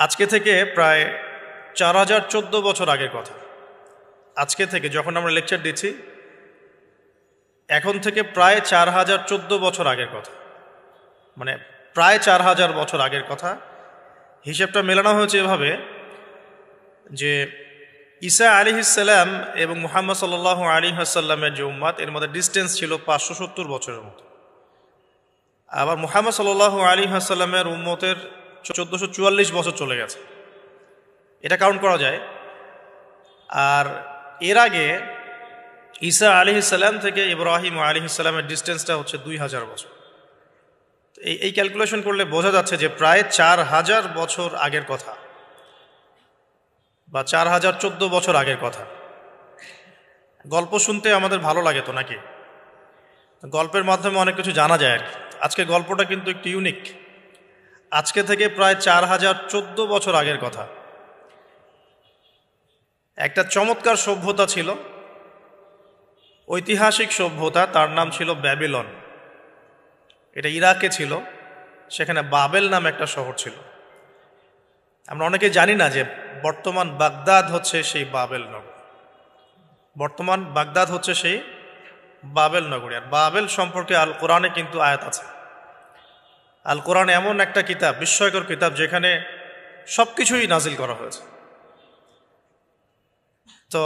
আজকে থেকে প্রায় 4014 বছর আগের কথা। আজকে থেকে যখন আমরা লেকচার দিচ্ছি এখন থেকে প্রায় 4014 বছর আগের কথা, মানে প্রায় 4000 বছর আগের কথা। হিসেবটা মেলানো হয়েছে এভাবে যে ঈসা আলাইহিসসালাম এবং মুহাম্মদ সাল্লাল্লাহু আলাইহি ওয়াসাল্লামের যে উম্মত, এর মধ্যে ডিস্টেন্স ছিল 570 বছরের মতো। আবার মুহাম্মদ সাল্লাল্লাহু আলাইহি ওয়াসাল্লামের উম্মতের 1444 বছর চলে গেছে, এটা কাউন্ট করা যায়। আর এর আগে ঈসা আলাইহিসসালাম থেকে ইব্রাহিম আলাইহিসসালামের ডিস্টেন্সটা হচ্ছে 2000 বছর। এই ক্যালকুলেশন করলে বোঝা যাচ্ছে যে প্রায় 4000 বছর আগের কথা বা 4014 বছর আগের কথা। গল্প শুনতে আমাদের ভালো লাগে তো নাকি? গল্পের মাধ্যমে অনেক কিছু জানা যায় আর কি। আজকে গল্পটা কিন্তু একটু ইউনিক। আজকে থেকে প্রায় 4014 বছর আগের কথা। একটা চমৎকার সভ্যতা ছিল, ঐতিহাসিক সভ্যতা, তার নাম ছিল ব্যাবিলন। এটা ইরাকে ছিল, সেখানে বাবেল নামে একটা শহর ছিল। আমরা অনেকে জানি না যে বর্তমান বাগদাদ হচ্ছে সেই বাবেল নগর। বর্তমান বাগদাদ হচ্ছে সেই বাবেল নগরী। আর বাবেল সম্পর্কে আল কোরআনে কিন্তু আয়াত আছে। আল কোরআন এমন একটা কিতাব, বিস্ময়কর কিতাব, যেখানে সব কিছুই নাজিল করা হয়েছে। তো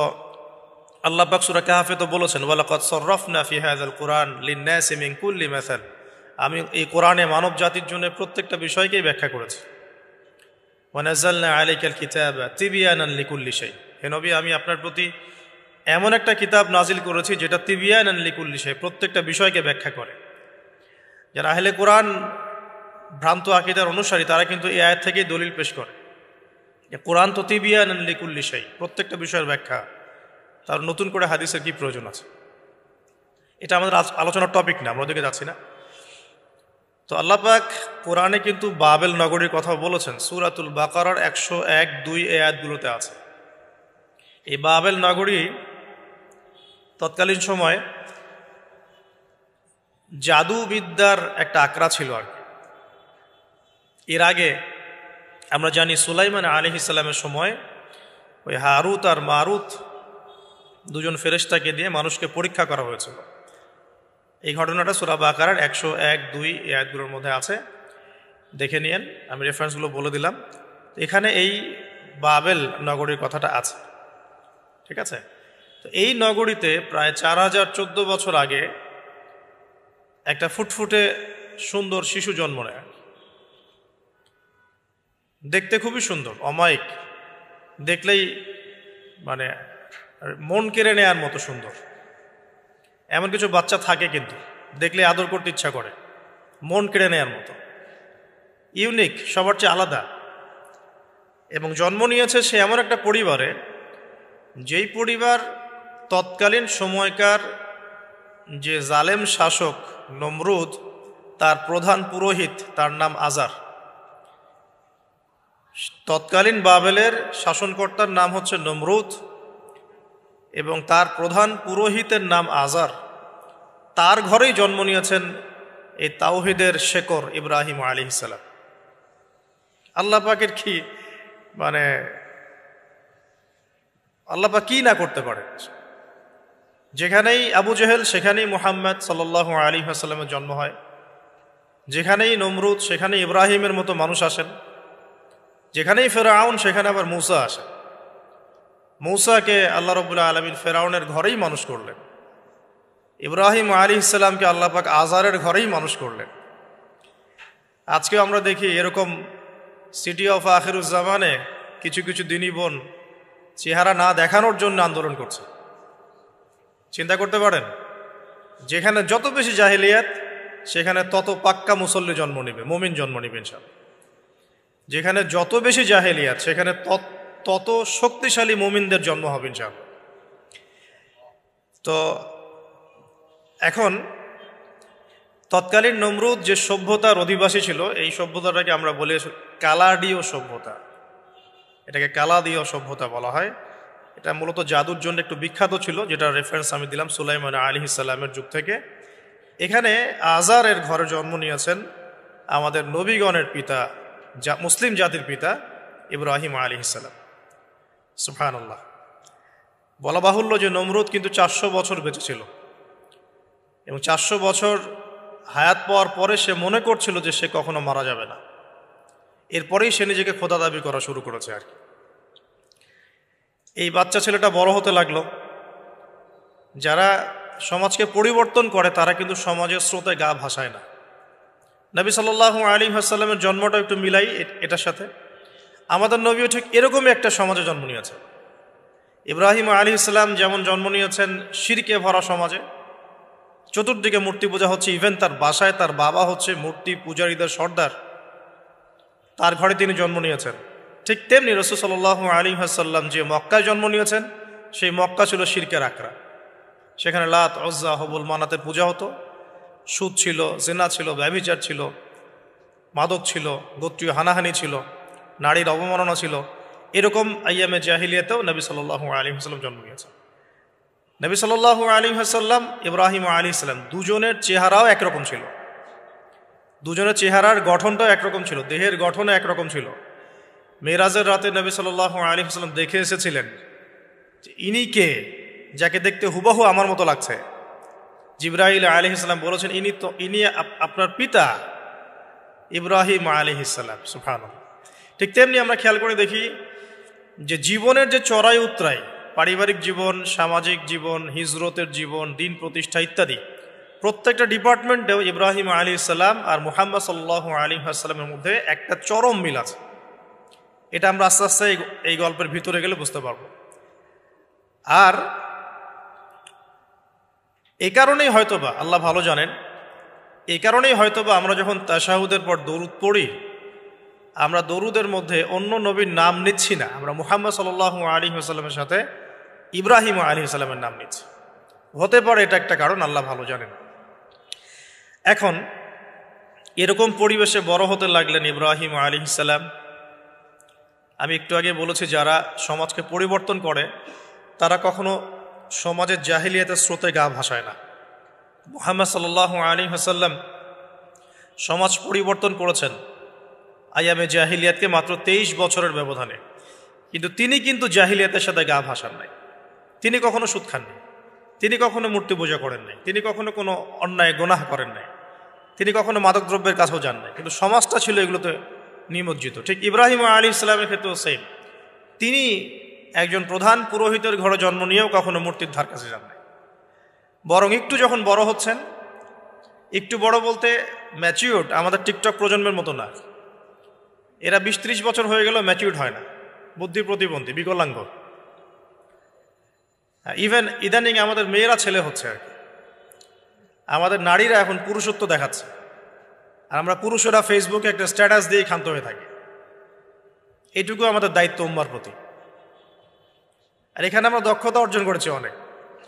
আল্লাহ পাক সূরা কাহফে তো বলেছেন, ওয়ালাকাদ সাররাফনা ফি হাযাল কুরআন লিন-নাসি মিন কুল্লি মাসাল। আমি এই কোরআনে মানব জাতির জন্য প্রত্যেকটা বিষয়কেই ব্যাখ্যা করেছি। ওয়া নাযালনা আলাইকাল কিতাবা তিবয়ানান লিকুল্লি শাই। হে নবী, আমি আপনার প্রতি এমন একটা কিতাব নাজিল করেছি যেটা তিবয়ানান লিকুল্লি শাই, প্রত্যেকটা বিষয়কে ব্যাখ্যা করে। যারা আহলে কোরআন ভ্রান্ত আকীদার অনুসারী, তারা কিন্তু এই আয়াত থেকেই দলিল পেশ করে যে কোরআন তো তিবয়ানান লিকুল্লি শাই, প্রত্যেকটা বিষয়ের ব্যাখ্যা। তার নতুন করে হাদিসের কি প্রয়োজন আছে? এটা আমাদের আলোচনার টপিক না, আমরা ওদিকে যাচ্ছি না। তো আল্লাহ পাক কোরআনে কিন্তু বাবেল নগরীর কথা বলেছেন। সূরাতুল বাকারার 101-2 এই আয়াতগুলোতে আছে। এই বাবেল নগরী তৎকালীন সময় জাদুবিদ্যার একটা আকড়া ছিল আর কি। এর আগে আমরা জানি সুলাইমান আলাইহিস সালামের সময় ওই হারুত আর মারুত দুজন ফেরেশতাকে দিয়ে মানুষকে পরীক্ষা করা হয়েছিল। এই ঘটনাটা সূরা বাকারার 101-2 এই আয়াতগুলোর মধ্যে আছে, দেখে নিয়েন। আমি রেফারেন্সগুলো বলে দিলাম। এখানে এই বাবেল নগরীর কথাটা আছে, ঠিক আছে? তো এই নগরীতে প্রায় 4014 বছর আগে একটা ফুটফুটে সুন্দর শিশু জন্ম নেয়। দেখতে খুবই সুন্দর, অমায়িক, দেখলেই মানে মন কেড়ে নেয়ার মতো সুন্দর। এমন কিছু বাচ্চা থাকে কিন্তু দেখলে আদর করতে ইচ্ছা করে, মন কেড়ে নেয়ার মতো, ইউনিক, সবার চেয়ে আলাদা। এবং জন্ম নিয়েছে সে এমন একটা পরিবারে, যেই পরিবার তৎকালীন সময়কার যে জালেম শাসক নমরুদ, তার প্রধান পুরোহিত, তার নাম আজার। তৎকালীন বাবেলের শাসনকর্তার নাম হচ্ছে নমরুদ এবং তার প্রধান পুরোহিতের নাম আজার। তার ঘরেই জন্ম নিয়েছেন এই তাওহীদের শেকর ইব্রাহিম আলাইহিস সালাম। আল্লাহ পাকের কি মানে, আল্লাহ পাক কি না করতে পারে? যেখানেই আবু জেহেল সেখানেই মুহাম্মদ সাল্লাল্লাহু আলাইহি ওয়াসাল্লামের জন্ম হয়। যেখানেই নমরুদ সেখানেই ইব্রাহিমের মতো মানুষ আসেন। যেখানেই ফেরাউন সেখানে আবার মূসা আসেন। মূসাকে আল্লাহ রাব্বুল আলামিন ফেরাউনের ঘরেই মানুষ করলেন। ইব্রাহিম আলাইহিস সালামকে আল্লাহ পাক আজারের ঘরেই মানুষ করলেন। আজকে আমরা দেখি এরকম সিটি অফ আখিরুজ্জামানে কিছু কিছু দিনী বোন চেহারা না দেখানোর জন্য আন্দোলন করছে। চিন্তা করতে পারেন, যেখানে যত বেশি জাহিলিয়াত সেখানে তত পাক্কা মুসল্লি জন্ম নেবে, মুমিন জন্ম নেবে ইনশাআল্লাহ। যেখানে যত বেশি জাহিলিয়াত সেখানে তত শক্তিশালী মুমিনদের জন্ম হবে ইনশাআল্লাহ। তো এখন তৎকালীন নমরুদ যে সভ্যতার অধিবাসী ছিল, এই সভ্যতাটাকে আমরা বলি কালাডীয় সভ্যতা। এটাকে কালাদীয় সভ্যতা বলা হয়। এটা মূলত জাদুর জন্য একটু বিখ্যাত ছিল, যেটা রেফারেন্স আমি দিলাম সুলাইমান আলাইহিস সালামের যুগ থেকে। এখানে আজারের ঘরে জন্ম নিয়েছেন আমাদের নবীগণের পিতা, মুসলিম জাতির পিতা ইব্রাহিম আলাইহিস সালাম। সুবহানাল্লাহ। বলা বাহুল্য যে নমরুদ কিন্তু 400 বছর বেঁচে ছিল, এবং 400 বছর হায়াত পাওয়ার পরে সে মনে করছিল যে সে কখনো মারা যাবে না। এরপরেই সে নিজেকে খোদা দাবি করা শুরু করেছে আর কি। এই বাচ্চা ছেলেটা বড় হতে লাগলো। যারা সমাজকে পরিবর্তন করে তারা কিন্তু সমাজের স্রোতে গা ভাসায় না। নবী সাল্লাল্লাহু আলাইহি ওয়াসাল্লামের জন্মটা একটু মিলাই এটার সাথে। আমাদের নবীও ঠিক এরকমই একটা সমাজে জন্ম নিয়েছেন। ইব্রাহিম আলাইহিস সালাম যেমন জন্ম নিয়েছেন শিরকে ভরা সমাজে, চতুর্দিকে মূর্তি পূজা হচ্ছে, ইভেন তার বাসায় তার বাবা হচ্ছে মূর্তি পূজারীদের সর্দার, তার ঘরে তিনি জন্ম নিয়েছেন। ঠিক তেমনি রাসূল সাল্লাল্লাহু আলাইহি ওয়াসাল্লাম যে মক্কায় জন্ম নিয়েছেন, সেই মক্কা ছিল শিরকের আকড়া। সেখানে লাত, উজ্জা, হবল, মানাতের পূজা হতো, সুদ ছিল, জিনা ছিল, ব্যভিচার ছিল, মাদক ছিল, গোত্রীয় হানাহানি ছিল, নারীর অবমাননা ছিল। এরকম আইয়ামে জাহিলিয়াতেও নবী সাল্লাল্লাহু আলাইহি ওয়াসাল্লাম জন্ম নিয়েছেন। নবী সাল্লাল্লাহু আলাইহি ওয়াসাল্লাম, ইব্রাহিম আলাইহিস সালাম দুজনের চেহারাও একরকম ছিল, দুজনের চেহারার গঠনটাও একরকম ছিল, দেহের গঠনও একরকম ছিল। মেরাজের রাতে নবী সাল্লাল্লাহু আলাইহি ওয়াসাল্লাম দেখে এসেছিলেন যে ইনি কে, যাকে দেখতে হুবহু আমার মতো লাগছে। জিবরাইল আলাইহিস সালাম বলেছেন ইনি আপনার পিতা ইব্রাহিম আলাইহিস সালাম। সুবহানাল্লাহ। ঠিক তেমনি আমরা খেয়াল করে দেখি যে জীবনের যে চড়াই উতরাই, পারিবারিক জীবন, সামাজিক জীবন, হিজরতের জীবন, দিন প্রতিষ্ঠা ইত্যাদি, প্রত্যেকটা ডিপার্টমেন্টেও ইব্রাহিম আলাইহিস সালাম আর মুহাম্মদ সাল্লাল্লাহু আলাইহি ওয়াসাল্লামের মধ্যে একটা চরম মিল আছে। এটা আমরা আস্তে আস্তে এই গল্পের ভিতরে গেলে বুঝতে পারবো। আর এই কারণেই হয়তোবা আল্লাহ ভালো জানেন, এই কারণেই হয়তোবা আমরা যখন তাশাহুদের পর দরুদ পড়ি, আমরা দরুদের মধ্যে অন্য নবীর নাম নিচ্ছি না, আমরা মুহাম্মদ সাল্লাল্লাহু আলাইহি ওয়াসাল্লামের সাথে ইব্রাহিম আলাইহিস সালামের নাম নিচ্ছি। হতে পারে এটা একটা কারণ, আল্লাহ ভালো জানেন। এখন এরকম পরিবেশে বড় হতে লাগলেন ইব্রাহিম আলাইহিস সালাম। আমি একটু আগে বলেছি যারা সমাজকে পরিবর্তন করে তারা কখনো সমাজের জাহিলিয়াতের স্রোতে গা ভাসায় না। মুহাম্মদ সাল্লাল্লাহু আলাইহি ওয়াসাল্লাম সমাজ পরিবর্তন করেছেন আইয়ামে জাহিলিয়াতকে মাত্র 23 বছরের ব্যবধানে, কিন্তু তিনি কিন্তু জাহিলিয়াতের সাথে গা ভাসান নাই। তিনি কখনো সুদ খাননি, তিনি কখনো মূর্তি পূজা করেন নাই, তিনি কখনো কোনো অন্যায় গুনাহ করেন নাই, তিনি কখনো মাদক দ্রব্যের কাছেও যান নাই, কিন্তু সমাজটা ছিল এগুলোতে নিমজ্জিত। ঠিক ইব্রাহিম আলাইহিস সালামের ক্ষেত্রেও সেম, তিনি একজন প্রধান পুরোহিতের ঘরে জন্ম নিয়েও কখনো মূর্তির ধার কাছে যান নাই। বরং একটু যখন বড় হচ্ছেন, একটু বড় বলতে ম্যাচিউরড, আমাদের টিকটক প্রজন্মের মতো না, এরা 20-30 বছর হয়ে গেল ম্যাচিউরড হয় না, বুদ্ধি প্রতিবন্ধী, বিকলাঙ্গ। ইভেন ইদানিং আমাদের মেয়েরা ছেলে হচ্ছে আর কি, আমাদের নারীরা এখন পুরুষত্ব দেখাচ্ছে, আর আমরা পুরুষেরা ফেসবুকে একটা স্ট্যাটাস দিয়ে ক্ষান্ত হয়ে থাকি। এটুকু আমাদের দায়িত্ব উম্মার প্রতি। আর এখানে আমরা দক্ষতা অর্জন করেছি অনেক,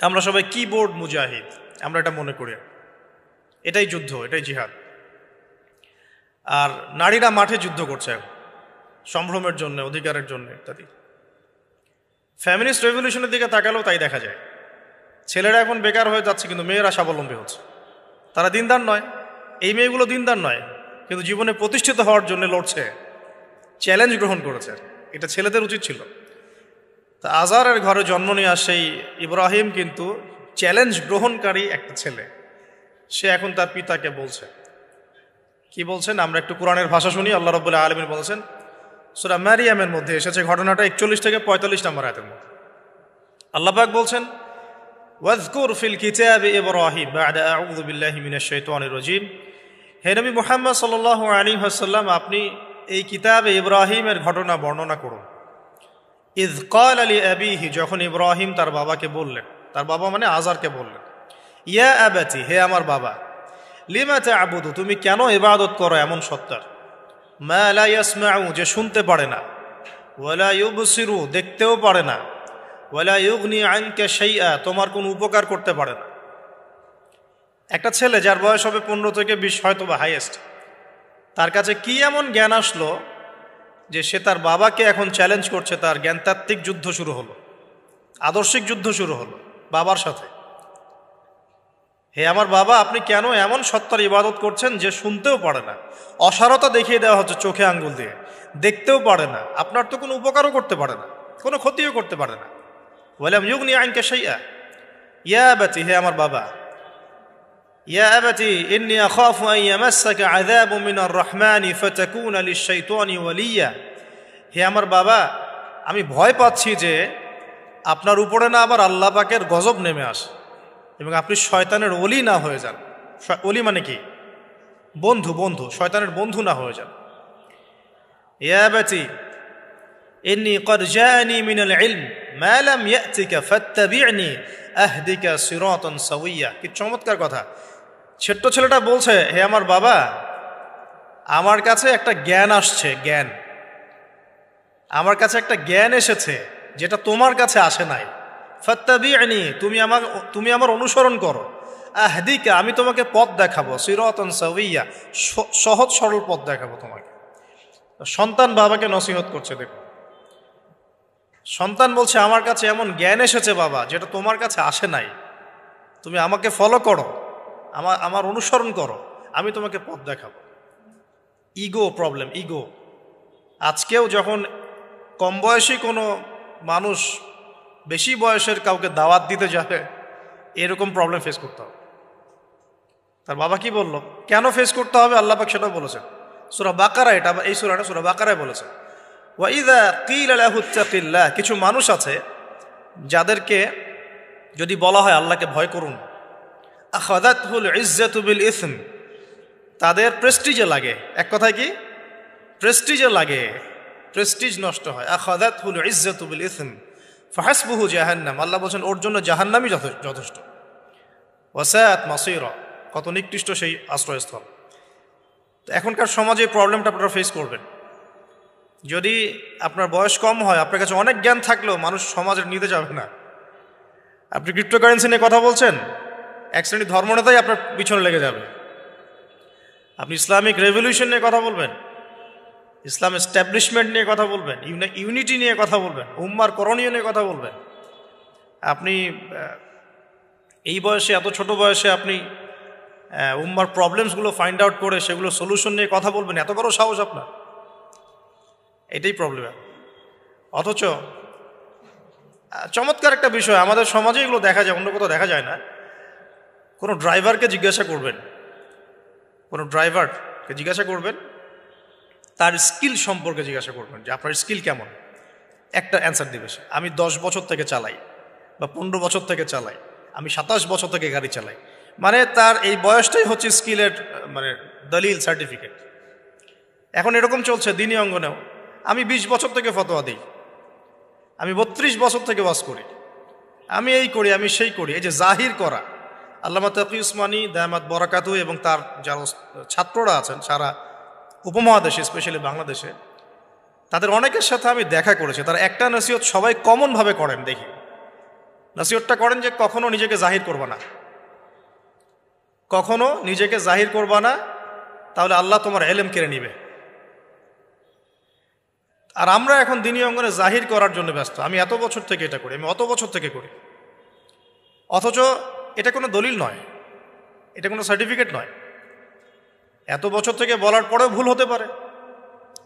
আমরা সবাই কিবোর্ড মুজাহিদ, আমরা এটা মনে করি, এটাই যুদ্ধ, এটাই জিহাদ। আর নারীরা মাঠে যুদ্ধ করছে এখন সম্ভ্রমের জন্য, অধিকারের জন্য ইত্যাদি। ফ্যামিলিস্ট রেভলিউশনের দিকে তাকালেও তাই দেখা যায়। ছেলেরা এখন বেকার হয়ে যাচ্ছে, কিন্তু মেয়েরা স্বাবলম্বী হচ্ছে। তারা দিনদার নয়, এই মেয়েগুলো দিনদার নয়, কিন্তু জীবনে প্রতিষ্ঠিত হওয়ার জন্য লড়ছে, চ্যালেঞ্জ গ্রহণ করেছে। এটা ছেলেদের উচিত ছিল। তা আজারের ঘরে জন্ম নেওয়া সেই ইব্রাহিম কিন্তু চ্যালেঞ্জ গ্রহণকারী একটা ছেলে। সে এখন তার পিতাকে বলছে, কি বলছেন আমরা একটু কোরআনের ভাষা শুনি। আল্লাহ রাব্বুল আলামিন বলেছেন, সূরা মারিয়ামের মধ্যে এসেছে ঘটনাটা 41 থেকে 45 নম্বর আয়াতের মধ্যে। আল্লাহ পাক বলছেন, ওয়াজকুর ফিল কিতাবি ইব্রাহিম বা'দা আউযু বিল্লাহি মিনাশ শাইতানির রাজীম। হে নবী মুহাম্মদ সাল্লাল্লাহু আলাইহি ওয়াসাল্লাম, আপনি এই কিতাবে ইব্রাহিমের ঘটনা বর্ণনা করুন। ইয ক্বালা লিআবিহি, যখন ইব্রাহিম তার বাবাকে বললেন, তার বাবা মানে আজারকে বললেন, ইয়া আবাতি, হে আমার বাবা, লিমা তা'বুদু, তুমি কেন ইবাদত করো এমন সত্তার, মা লা ইয়াসমাউ, যে শুনতে পারে না, ওয়ালা ইউবসিরু, দেখতেও পারে না, ওয়ালা ইউগনি আনকা শাইআ, তোমার কোনো উপকার করতে পারে না। একটা ছেলে যার বয়স হবে 15 থেকে 20 হয়তো বা হাইয়েস্ট, তার কাছে কি এমন জ্ঞান আসলো যে সে তার বাবাকে এখন চ্যালেঞ্জ করছে, তার জ্ঞানতাত্ত্বিক যুদ্ধ শুরু হলো, আদর্শিক যুদ্ধ শুরু হলো বাবার সাথে। হে আমার বাবা, আপনি কেন এমন সত্তার ইবাদত করছেন যে শুনতেও পারে না? অসারতা দেখিয়ে দেওয়া হচ্ছে চোখে আঙ্গুল দিয়ে, দেখতেও পারে না, আপনার তো কোনো উপকারও করতে পারে না, কোনো ক্ষতিও করতে পারে না। ওয়ালাম ইউগনি আনকা শাইআ, ইয়া আবাতি, হে আমার বাবা, ইয়া আবাতি ইন্নী আখাফু আন ইয়ামাসসাকা আযাবুম মিনার রাহমানি ফাতাকুনা লিশ-শাইতানি ওয়ালিয়্যা, হে আমার বাবা, আমি ভয় পাচ্ছি যে আপনার উপরে না আবার আল্লাহ পাকের গজব নেমে আসে এবং আপনি শয়তানের ওলি না হয়ে যান। ওলি মানে কি? বন্ধু, বন্ধু, শয়তানের বন্ধু না হয়ে যান। ইয়া আবাতি ইন্নী ক্বাদ জাআনি মিনাল ইলম মা লাম ইয়াতিকা ফাত্তাবি'নি আহদিকা সিরাতান সাওয়্যা। কি চমৎকার কথা! ছোট্ট ছেলেটা বলছে, হে আমার বাবা, আমার কাছে একটা জ্ঞান আসছে, জ্ঞান, আমার কাছে একটা জ্ঞান এসেছে যেটা তোমার কাছে আসে নাই। ফাত্তাবি'নি, তুমি আমার অনুসরণ করো। আহদিকা, আমি তোমাকে পথ দেখাবো। সিরাতান সাওয়্যা, সহজ সরল পথ দেখাবো তোমাকে। সন্তান বাবাকে নসিহত করছে। দেখো, সন্তান বলছে, আমার কাছে এমন জ্ঞান এসেছে বাবা যেটা তোমার কাছে আসে নাই, তুমি আমাকে ফলো করো, আমার অনুসরণ করো, আমি তোমাকে পথ দেখাবো। Ego problem, ego. আজকেও যখন কম বয়সী কোনো মানুষ বেশি বয়সের কাউকে দাওয়াত দিতে যাবে, এরকম প্রবলেম ফেস করতে হবে। তার বাবা কি বলল, কেন ফেস করতে হবে, আল্লাহ পাক সেটাও বলেছেন সূরা বাকারা। এটা এই সূরাটা সূরা বাকারায় বলেছে, ওয়া ইযা কিলা লাহু ইত্তাকিল্লাহ, কিছু মানুষ আছে যাদেরকে যদি বলা হয় আল্লাহকে ভয় করুন, আখাযাতহুল ইজ্জাতু বিল ইসম, তাদের প্রেস্টিজে লাগে। এক কথায় কি? প্রেস্টিজে লাগে, প্রেস্টিজ নষ্ট হয়। আখাযাতহুল ইজ্জাতু বিল ইসম ফাহাসবুহু জাহান্নাম, আল্লাহ বলছেন ওর জন্য জাহান্নামই যথেষ্ট। ওয়াসাআত মাসীরা, কত নিকৃষ্ট সেই আশ্রয়স্থল। এখনকার সমাজে এই প্রবলেমটা আপনারা ফেস করবেন। যদি আপনার বয়স কম হয়, আপনার কাছে অনেক জ্ঞান থাকলেও মানুষ সমাজের নিতে যাবে না। আপনি ক্রিপ্টোকারেন্সি নিয়ে কথা বলছেন, এক শ্রেণী ধর্মনেতাই আপনার পিছনে লেগে যাবে। আপনি ইসলামিক রেভলিউশন নিয়ে কথা বলবেন, ইসলাম এস্টাবলিশমেন্ট নিয়ে কথা বলবেন, ইউনিটি নিয়ে কথা বলবেন, উম্মার করণীয় নিয়ে কথা বলবেন। আপনি এই বয়সে, এত ছোট বয়সে আপনি উম্মার প্রবলেমসগুলো ফাইন্ড আউট করে সেগুলো সলিউশন নিয়ে কথা বলবেন, এত বড় সাহস আপনার? এটাই প্রবলেম। অথচ চমৎকার একটা বিষয়, আমাদের সমাজে এগুলো দেখা যায়, অন্য কোথাও দেখা যায় না। কোনো ড্রাইভারকে জিজ্ঞাসা করবেন, কোনো ড্রাইভারকে জিজ্ঞাসা করবেন, তার স্কিল সম্পর্কে জিজ্ঞাসা করবেন যে আপনার স্কিল কেমন। একটা অ্যান্সার দিবে সে, আমি 10 বছর থেকে চালাই, বা 15 বছর থেকে চালাই, আমি 27 বছর থেকে গাড়ি চালাই। মানে তার এই বয়সটাই হচ্ছে স্কিলের মানে দলিল, সার্টিফিকেট। এখন এরকম চলছে দিনী অঙ্গনেও। আমি 20 বছর থেকে ফতোয়া দিই, আমি 32 বছর থেকে ওয়াজ করি, আমি এই করি, আমি সেই করি। এই যে জাহির করা, আল্লামা তাকি উসমানী দায়ামাত বরাকাতু এবং তার যারা ছাত্ররা আছেন সারা উপমহাদেশে, স্পেশালি বাংলাদেশে, তাদের অনেকের সাথে আমি দেখা করেছি। তারা একটা নসিহত সবাই কমনভাবে করেন, দেখি নসিহতটা করেন যে কখনো নিজেকে জাহির করবা না, কখনো নিজেকে জাহির করবা না, তাহলে আল্লাহ তোমার এলেম কেড়ে নিবে। আর আমরা এখন দিনী অঙ্গনে জাহির করার জন্য ব্যস্ত। আমি এত বছর থেকে এটা করি, আমি অত বছর থেকে করি, অথচ এটা কোনো দলিল নয়, এটা কোনো সার্টিফিকেট নয়। এত বছর থেকে বলার পরেও ভুল হতে পারে,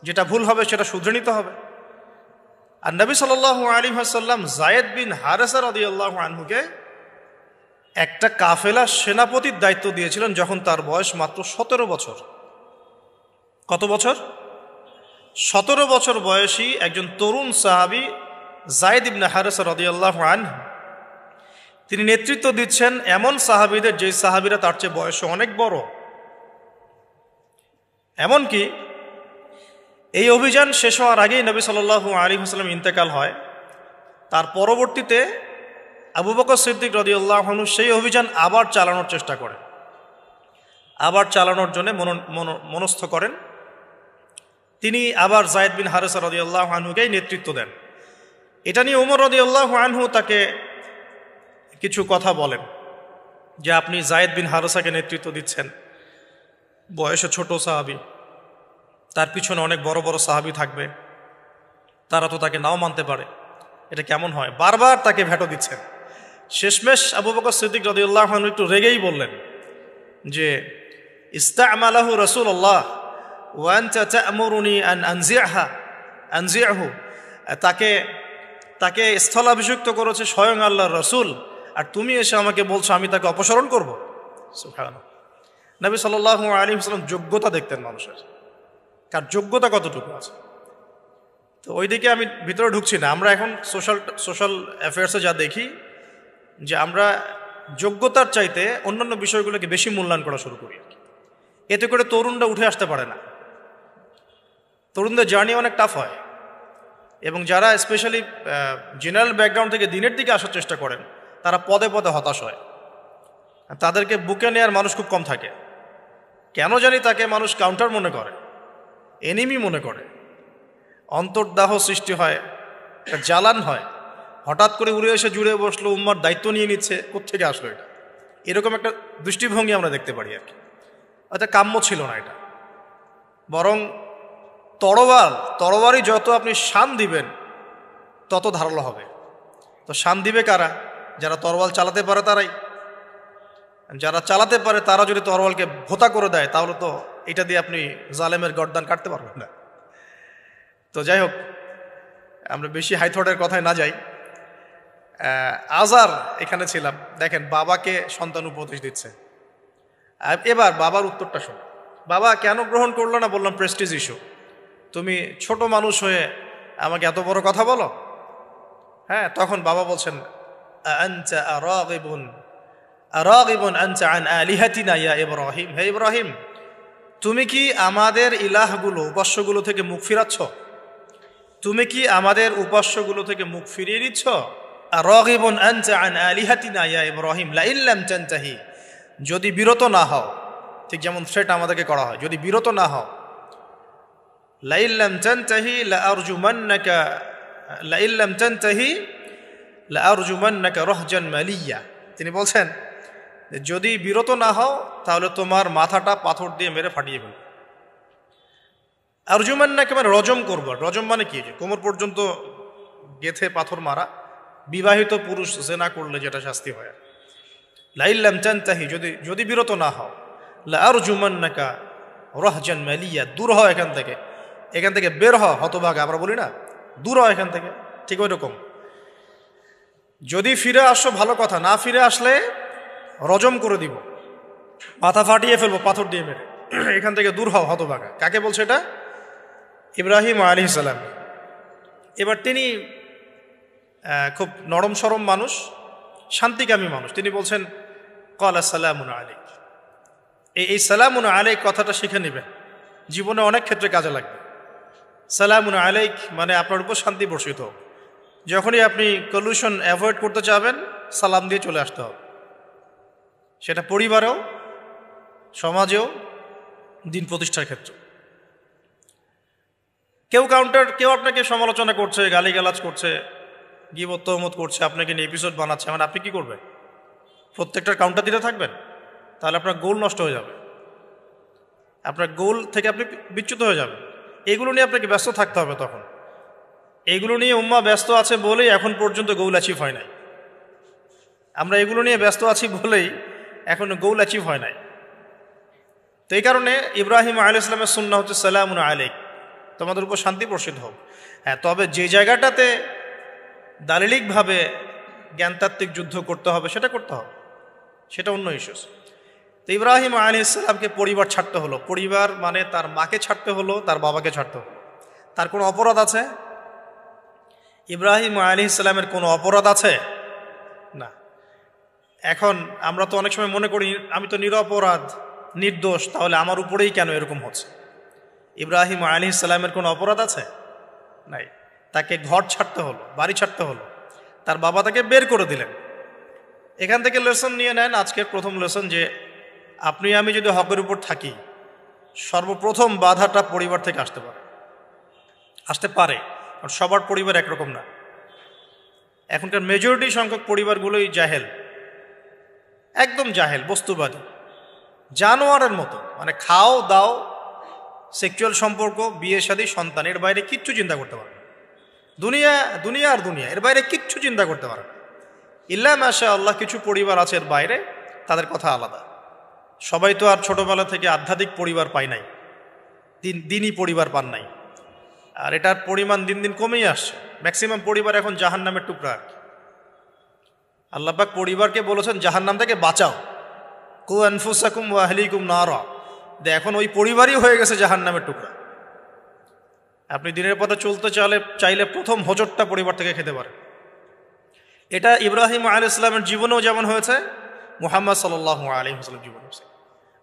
যেটা ভুল হবে সেটা শুধরে নিতে হবে। আর নবী সাল্লাল্লাহু আলাইহি ওয়াসাল্লাম যায়েদ বিন হারেসা রাদিয়াল্লাহু আনহুকে একটা কাফেলা সেনাপতির দায়িত্ব দিয়েছিলেন যখন তার বয়স মাত্র 17 বছর। কত বছর? 17 বছর বয়সী একজন তরুণ সাহাবী যায়েদ ইবনে হারেসা রাদিয়াল্লাহু আনহু, তিনি নেতৃত্ব দিচ্ছেন এমন সাহাবীদের যে সাহাবীরা তার চেয়ে বয়সে অনেক বড়। এমনকি এই অভিযান শেষ হওয়ার আগেই নবী সাল্লাল্লাহু আলাইহি ওয়াসাল্লাম ইন্তেকাল হয়। তার পরবর্তীতে আবু বকর সিদ্দিক রাদিয়াল্লাহু আনহু সেই অভিযান আবার চালানোর চেষ্টা করেন, আবার চালানোর জন্য মনস্থ করেন। তিনি আবার যায়েদ বিন হারেসা রাদিয়াল্লাহু আনহুকেই নেতৃত্ব দেন। এটা নিয়ে ওমর রাদিয়াল্লাহু আনহু তাকে কিছু কথা বলেন যে আপনি যায়েদ বিন হারেসাকে নেতৃত্ব দিচ্ছেন, বয়সে ছোট সাহাবী, তার পিছনে অনেক বড় বড় সাহাবী থাকবে, তারা তো তাকে নাও মানতে পারে, এটা কেমন হয়? বারবার তাকে ভেটো দিচ্ছেন। শেষমেশ আবু বকর সিদ্দিক রাদিয়াল্লাহু আনহু একটু রেগেই বললেন যে ইস্তা'মালাহু রাসূলুল্লাহ ওয়া আনতা তা'মুরুনি আন আনজি'হা আনজিহু, তাকে তাকে স্থলাভিষিক্ত করেছে স্বয়ং আল্লাহর রাসূল, আর তুমি এসে আমাকে বলছো আমি তাকে অপসারণ করব। সুবহানাল্লাহ। নবী সাল্লাল্লাহু আলাইহি ওয়াসাল্লাম যোগ্যতা দেখতেন মানুষের, কার যোগ্যতা কতটুকু আছে। তো ওইদিকে আমি ভিতরে ঢুকছি না। আমরা এখন সোশ্যাল অ্যাফেয়ার্সে যা দেখি যে আমরা যোগ্যতার চাইতে অন্যান্য বিষয়গুলোকে বেশি মূল্যায়ন করা শুরু করি। এতে করে তরুণরা উঠে আসতে পারে না, তরুণদের জার্নি অনেক টাফ হয়। এবং যারা স্পেশালি জেনারেল ব্যাকগ্রাউন্ড থেকে দিনের দিকে আসার চেষ্টা করেন তারা পদে পদে হতাশ হয়। তাদেরকে বুকে নেওয়ার মানুষ খুব কম থাকে। কেন জানি তাকে মানুষ কাউন্টার মনে করে, এনিমি মনে করে, অন্তর্দাহ সৃষ্টি হয়, একটা জ্বালান হয়। হঠাৎ করে উড়ে এসে জুড়ে বসলো, উম্মার দায়িত্ব নিয়ে নিচ্ছে, কোত্থেকে আসলো এটা? এরকম একটা দৃষ্টিভঙ্গি আমরা দেখতে পারি আর কি। অর্থাৎ কাম্য ছিল না এটা। বরং তরবারি যত আপনি শান দিবেন তত ধারালো হবে। তো শান দিবে কারা? যারা তরোয়াল চালাতে পারে তারাই। যারা চালাতে পারে তারা যদি তরোয়ালকে ভোতা করে দেয় তাহলে তো এটা দিয়ে আপনি জালেমের গর্দান কাটতে পারবেন না। তো যাই হোক, আমরা বেশি হাইথটের কথায় না যাই। আজার এখানে ছিলাম, দেখেন বাবাকে সন্তান উপদেশ দিচ্ছে। এবার বাবার উত্তরটা শোনো। বাবা কেন গ্রহণ করলো না? বললাম প্রেস্টিজ ইস্যু। তুমি ছোট মানুষ হয়ে আমাকে এত বড় কথা বলো? হ্যাঁ, তখন বাবা বলছেন আনতা আরাগিবুন আনতা আন আলিহাতিনা ইয়া ইব্রাহিম। হে ইব্রাহিম, তুমি কি আমাদের ইলাহগুলো, উপাস্যগুলো থেকে মুখ ফিরাচ্ছ? তুমি কি আমাদের উপাস্যগুলো থেকে মুখ ফিরিয়ে দিচ্ছ? আরাগিবুন আনতা আন আলিহাতিনা ইয়া ইব্রাহিম লা ইল্লাম তানতাহি, যদি বিরত না হও, ঠিক যেমন থ্রেট আমাদেরকে করা হয়, যদি বিরত না হও, লা ইল্লাম তানতাহি লা আরজুমান্নাকা লা ইল্লাম তানতাহি লা আরজুমান্নাকা রাহজান মালিয়া। তিনি বলছেন যদি বিরত না হও তাহলে তোমার মাথাটা পাথর দিয়ে মেরে ফাটিয়ে ফেলবে। আরজুমান্নাকা মানে রজম করব। রজম মানে কি? কোমর পর্যন্ত গেথে পাথর মারা, বিবাহিত পুরুষ জেনা করলে যেটা শাস্তি হয়। লা ইল্লাম তানতাহি, যদি বিরত না হও, লা আরজুমান্নাকা রাহজান মালিয়া, দূর হও এখান থেকে বের হও হতভাগা, আমরা বলি না, দূর হও এখান থেকে। ঠিক ওই রকম, যদি ফিরে আসো ভালো কথা, না ফিরে আসলে রজম করে দিব, মাথা ফাটিয়ে ফেলবো পাথর দিয়ে মেরে, এখান থেকে দূর হও হতভাগা। কাকে বলছে এটা? ইব্রাহিম আলাইহিস সালাম। এবার তিনি খুব নরম সরম মানুষ, শান্তিকামী মানুষ। তিনি বলছেন ক্বালা সালামুন আলাইক। এই সালামুন আলাইক কথাটা শিখে নেবেন, জীবনে অনেক ক্ষেত্রে কাজে লাগবে। সালামুন আলাইক মানে আপনার উপর শান্তি বর্ষিত হোক। যখনই আপনি কলিউশন অ্যাভয়েড করতে চাবেন সালাম দিয়ে চলে আসতে হবে, সেটা পরিবারেও, সমাজেও, দিন প্রতিষ্ঠার ক্ষেত্রে। কেউ আপনাকে সমালোচনা করছে, গালিগালাজ করছে, গীবত তহমত করছে, আপনাকে নিয়ে এপিসোড বানাচ্ছে, মানে আপনি কি করবেন? প্রত্যেকটার কাউন্টার দিতে থাকবেন? তাহলে আপনার গোল নষ্ট হয়ে যাবে, আপনার গোল থেকে আপনি বিচ্যুত হয়ে যাবেন। এগুলো নিয়ে আপনাকে ব্যস্ত থাকতে হবে। তখন এগুলো নিয়ে উম্মাহ ব্যস্ত আছে বলেই এখন পর্যন্ত গোল অ্যাচিভ হয় নাই। আমরা এগুলো নিয়ে ব্যস্ত আছি বলেই এখনো গোল অ্যাচিভ হয় নাই। তো এই কারণে ইব্রাহিম আলাইহিস সালামের সুন্নাহ হচ্ছে সালামুন আলাইক, তোমাদের উপর শান্তি বর্ষিত হোক। হ্যাঁ, তবে যে জায়গাটাতে দালিলিকভাবে জ্ঞানতাত্ত্বিক যুদ্ধ করতে হবে সেটা করতে হবে, সেটা অন্য ইস্যুস। তো ইব্রাহিম আলাইহিস সালামকে পরিবার ছাড়তে হলো। পরিবার মানে তার মাকে ছাড়তে হলো, তার বাবাকে ছাড়তে হলো। তার কোনো অপরাধ আছে? ইব্রাহিম আলাইহিস সালামের কোনো অপরাধ আছে? না। এখন আমরা তো অনেক সময় মনে করি আমি তো নিরপরাধ, নির্দোষ, তাহলে আমার উপরেই কেন এরকম হচ্ছে? ইব্রাহিম আলাইহিস সালামের কোনো অপরাধ আছে? নাই। তাকে ঘর ছাড়তে হলো, বাড়ি ছাড়তে হলো, তার বাবা তাকে বের করে দিলেন। এখান থেকে লেসন নিয়ে নেন আজকের প্রথম লেসন, যে আপনি আমি যদি হকের উপর থাকি, সর্বপ্রথম বাধাটা পরিবার থেকে আসতে পারে, কারণ সবার পরিবার একরকম না। এখনকার মেজরিটি সংখ্যক পরিবারগুলোই জাহেল, একদম জাহেল, বস্তুবাদী, জানোয়ারের মতো। মানে খাও দাও, সেক্সুয়াল সম্পর্ক, বিয়ে শাদী, সন্তান, এর বাইরে কিচ্ছু চিন্তা করতে পারে না। দুনিয়া আর দুনিয়া, এর বাইরে কিচ্ছু চিন্তা করতে পারে না। ইল্লা মাশা আল্লাহ, কিছু পরিবার আছে এর বাইরে, তাদের কথা আলাদা। সবাই তো আর ছোটবেলা থেকে আধ্যাত্মিক পরিবার পায় নাই, দিনই পরিবার পান নাই। আর এটার পরিমাণ দিন দিন কমেই আসছে। ম্যাক্সিমাম পরিবার এখন জাহান্নামের টুকরা আর কি। আল্লাহ পাক পরিবারকে বলেছেন জাহান্নাম থেকে বাঁচাও, কু আনফুসাকুম ওয়া আহলিকুম নারা। এখন ওই পরিবারই হয়ে গেছে জাহান্নামের টুকরা। আপনি দিনের পথে চলতে চাইলে প্রথম হোঁচটটা পরিবার থেকে খেতে পারেন। এটা ইব্রাহিম আলাইহিস সালামের জীবনেও যেমন হয়েছে, মুহাম্মদ সাল্লাল্লাহু আলাইহি ওয়াসাল্লাম জীবনে হয়েছে।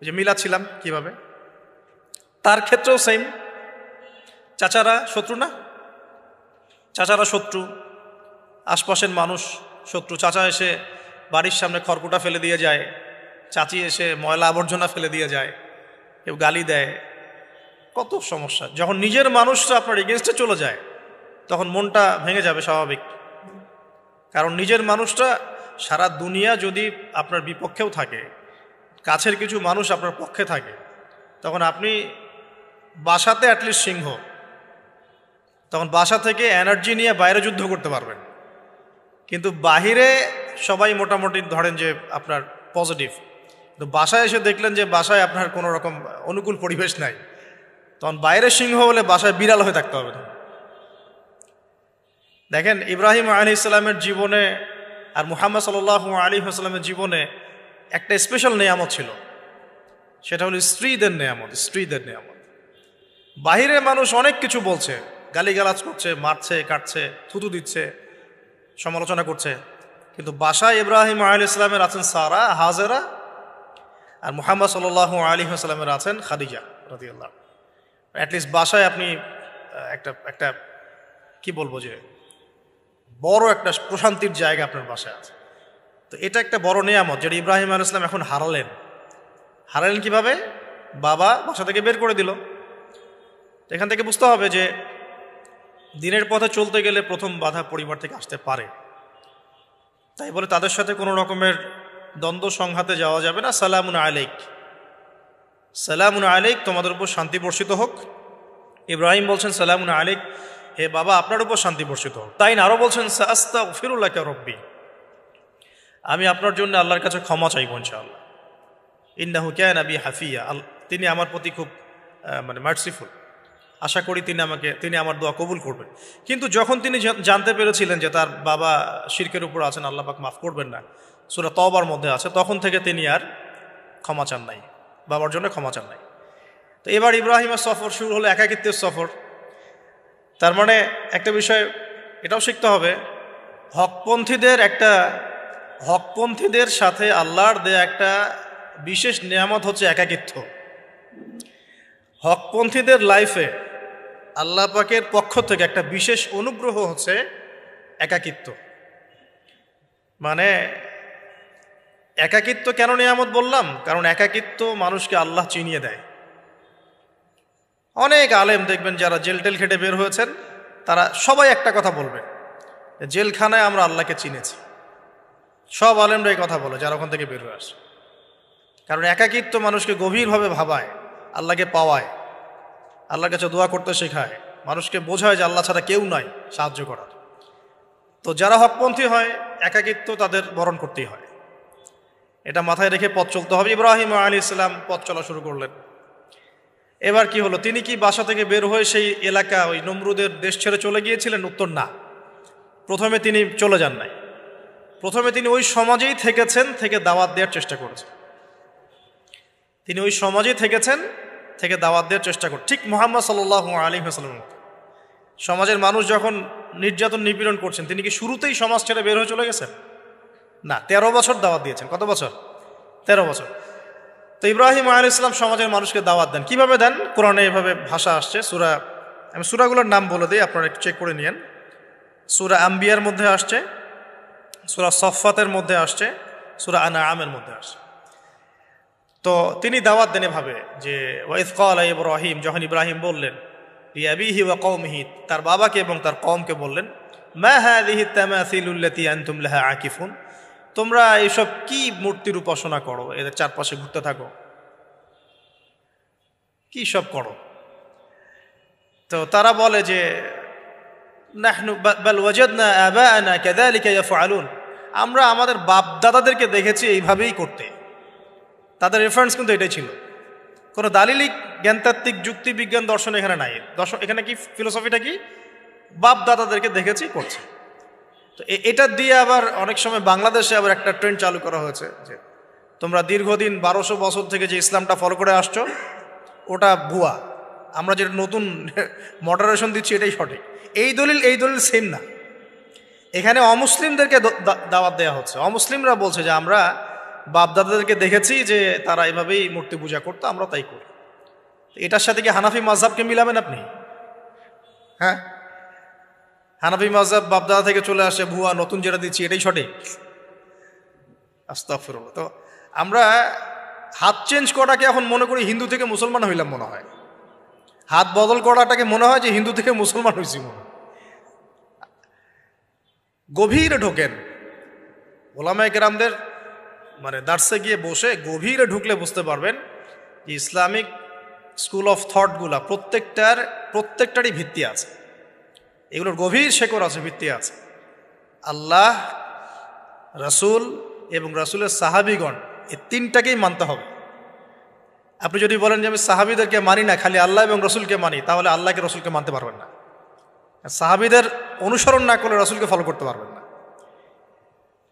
ওই যে মিলাদ ছিলাম কিভাবে, তার ক্ষেত্রেও সেম। চাচারা শত্রু না, চাচারা শত্রু, আশপাশের মানুষ শত্রু। চাচা এসে বাড়ির সামনে খড়কুটা ফেলে দিয়ে যায়, চাচি এসে ময়লা আবর্জনা ফেলে দিয়ে যায়, কেউ গালি দেয়, কত সমস্যা। যখন নিজের মানুষরা আপনার এগেনস্টে চলে যায় তখন মনটা ভেঙে যাবে স্বাভাবিক। কারণ নিজের মানুষটা সারা দুনিয়া যদি আপনার বিপক্ষেও থাকে, কাছের কিছু মানুষ আপনার পক্ষে থাকে, তখন আপনি বাসাতে অ্যাটলিস্ট সিংহ, তখন বাসা থেকে এনার্জি নিয়ে বাইরে যুদ্ধ করতে পারবেন। কিন্তু বাহিরে সবাই মোটামুটি ধরেন যে আপনার পজিটিভ, কিন্তু বাসায় এসে দেখলেন যে বাসায় আপনার কোনো রকম অনুকূল পরিবেশ নাই, তখন বাইরে সিংহ হলে বাসায় বিড়াল হয়ে থাকতে হবে। দেখেন ইব্রাহিম আলাইহিস সালামের জীবনে আর মুহাম্মদ সাল্লাল্লাহু আলাইহি ওয়াসাল্লামের জীবনে একটা স্পেশাল নেয়ামত ছিল, সেটা হলো স্ত্রীদের নেয়ামত। স্ত্রীদের নেয়ামত। বাহিরে মানুষ অনেক কিছু বলছে, গালিগালাজ করছে, মারছে, কাটছে, থুতু দিচ্ছে, সমালোচনা করছে, কিন্তু বাসায় ইব্রাহিম আলাইহিস সালামের আছেন সারা, হাজেরা, আর মুহাম্মদ সাল্লাল্লাহু আলাইহি ওয়াসাল্লামের আছেন খাদিজা রাদিয়াল্লাহু। অ্যাটলিস্ট বাসায় আপনি একটা কি বলবো যে বড় একটা প্রশান্তির জায়গা আপনার বাসায় আছে। তো এটা একটা বড় নেয়ামত যেটা ইব্রাহিম আলাইহিস সালাম এখন হারালেন। কিভাবে? বাবা বাসা থেকে বের করে দিল। এখান থেকে বুঝতে হবে যে দিনের পথে চলতে গেলে প্রথম বাধা পরিবার থেকে আসতে পারে। তাই বলে তাদের সাথে কোনো রকমের দ্বন্দ্ব সংঘাতে যাওয়া যাবে না। সালামুন আলাইক, সালামুন আলাইক, তোমাদের উপর শান্তি বর্ষিত হোক। ইব্রাহিম বলছেন সালামুন আলাইক, হে বাবা আপনার উপর শান্তি বর্ষিত হোক। তাই না আরও বলছেন আস্তাগফিরুল্লাকা রব্বি, আমি আপনার জন্য আল্লাহর কাছে ক্ষমা চাইব ইনশাআল্লাহ। ইন্নাহু কানা বি হাফিয়া, তিনি আমার প্রতি খুব মার্সিফুল, আশা করি তিনি আমার দোয়া কবুল করবেন। কিন্তু যখন তিনি জানতে পেরেছিলেন যে তার বাবা শিরকের উপর আছেন, আল্লাহ পাক মাফ করবেন না, সূরা তওবার মধ্যে আছে, তখন থেকে তিনি আর ক্ষমা চান নাই, বাবার জন্য ক্ষমা চান নাই। তো এবার ইব্রাহিমের সফর শুরু হলো, একাকিত্বের সফর। তার মানে একটা বিষয় এটাও শিখতে হবে, হকপন্থীদের সাথে আল্লাহর দেয়া একটা বিশেষ নিয়ামত হচ্ছে একাকিত্ব। হকপন্থীদের লাইফে আল্লাহ পাকের পক্ষ থেকে একটা বিশেষ অনুগ্রহ হচ্ছে একাকিত্ব। মানে একাকিত্ব কেন নিয়ামত বললাম? কারণ একাকিত্ব মানুষকে আল্লাহ চিনিয়ে দেয়। অনেক আলেম দেখবেন যারা জেল টেল খেটে বের হয়েছেন, তারা সবাই একটা কথা বলবেন, জেলখানায় আমরা আল্লাহকে চিনেছি। সব আলেমরা এই কথা বলে যারা ওখান থেকে বের হয়ে আসে। কারণ একাকিত্ব মানুষকে গভীরভাবে ভাবায়, আল্লাহকে পাওয়ায়, আল্লাহর কাছে দোয়া করতে শেখায়, মানুষকে বোঝায় যে আল্লাহ ছাড়া কেউ নাই সাহায্য করার। তো যারা হকপন্থী হয় একাকিত্ব তাদের বরণ করতেই হয়, এটা মাথায় রেখে পথ চলতে হবে। ইব্রাহিম আলাইহিস সালাম পথ চলা শুরু করলেন। এবার কি হলো, তিনি কি বাসা থেকে বের হয়ে সেই এলাকা ওই নমরুদের দেশ ছেড়ে চলে গিয়েছিলেন? উত্তর না, প্রথমে তিনি চলে যান নাই। প্রথমে তিনি ওই সমাজেই থেকেছেন, থেকে দাওয়াত দেওয়ার চেষ্টা করেছেন। তিনি ওই সমাজেই থেকেছেন, থেকে দাওয়াত দেওয়ার চেষ্টা করেন। ঠিক মুহাম্মদ সাল্লাল্লাহু আলাইহি ওয়াসাল্লাম সমাজের মানুষ যখন নির্যাতন নিপীড়ন করছেন, তিনি কি শুরুতেই সমাজ ছেড়ে বের হয়ে চলে গেছেন? না, 13 বছর দাওয়াত দিয়েছেন। কত বছর? 13 বছর। তো ইব্রাহিম আলাইহিস সালাম সমাজের মানুষকে দাওয়াত দেন। কিভাবে দেন? কোরআনে এভাবে ভাষা আসছে। আমি সূরাগুলোর নাম বলে দিই, আপনারা একটু চেক করে নিয়েন। সূরা আম্বিয়ার মধ্যে আসছে, সূরা সফফাতের মধ্যে আসছে, সূরা আনআমের মধ্যে আসছে। তো তিনি দাওয়াত দেন এভাবে যে ওয়াইজ ক্বালা ইব্রাহিম, যখন ইব্রাহিম বললেন লিআবিহি ওয়া কওমিহি, তার বাবাকে এবং তার কওমকে বললেন, মা হাযিহি তামাসিলুল্লাতী আনতুম লাহা আকিফুন, তোমরা এইসব কি মূর্তির উপাসনা করো, এদের চারপাশে ঘুরতে থাকো, কি সব করো? তো তারা বলে যে নাহনু বাল ওয়াজাদনা আবাআনা কাযালিকা ইয়াফআলুন, আমরা আমাদের বাপ দাদাদেরকে দেখেছি এইভাবেই করতে। তাদের রেফারেন্স কিন্তু এটাই ছিল। কোনো দালিলিক জ্ঞানতাত্ত্বিক যুক্তি বিজ্ঞান দর্শন এখানে নাই। দর্শন এখানে কি ফিলোসফিটা কি, বাপ দাদাদেরকে দেখেছি করছে। তো এটা দিয়ে আবার অনেক সময় বাংলাদেশে আবার একটা ট্রেন্ড চালু করা হয়েছে যে তোমরা দীর্ঘদিন 1200 বছর থেকে যে ইসলামটা ফলো করে আসছো ওটা ভুয়া, আমরা যেটা নতুন মডারেশন দিচ্ছি এটাই সঠিক। এই দলিল সেম না। এখানে অমুসলিমদেরকে দাওয়াত দেওয়া হচ্ছে। অমুসলিমরা বলছে যে আমরা বাপদাদাদেরকে দেখেছি যে তারা এভাবেই মূর্তি পূজা করতো, আমরা তাই করি। এটার সাথে কি হানাফি মাযহাবকে মিলাবেন আপনি? হ্যাঁ, হানাফি মাযহাব বাপদাদা থেকে চলে আসে, ভুয়া, নতুন যেটা দিচ্ছি এটাই সঠিক। আস্তাগফিরুল্লাহ। তো আমরা হাত চেঞ্জ করাটাকে এখন মনে করি হিন্দু থেকে মুসলমান হইলাম মনে হয়, হাত বদল করাটাকে মনে হয় যে হিন্দু থেকে মুসলমান হয়েছি মনে হয়। গভীরে ঢোকেন, ওলামায়ে কেরামদের মানে দার্সে গিয়ে বসে গভীরে ঢুকলে বুঝতে পারবেন যে ইসলামিক স্কুল অফ থটগুলা প্রত্যেকটারই ভিত্তি আছে, এগুলোর গভীর শেকড় আছে, ভিত্তি আছে। আল্লাহ, রাসূল এবং রাসূলের সাহাবীগণ, এই তিনটাকেই মানতে হবে। আপনি যদি বলেন যে আমি সাহাবীদেরকে মানি না, খালি আল্লাহ এবং রসুলকে মানি, তাহলে আল্লাহকে রসুলকে মানতে পারবেন না। সাহাবীদের অনুসরণ না করলে রসুলকে ফলো করতে পারবেন না।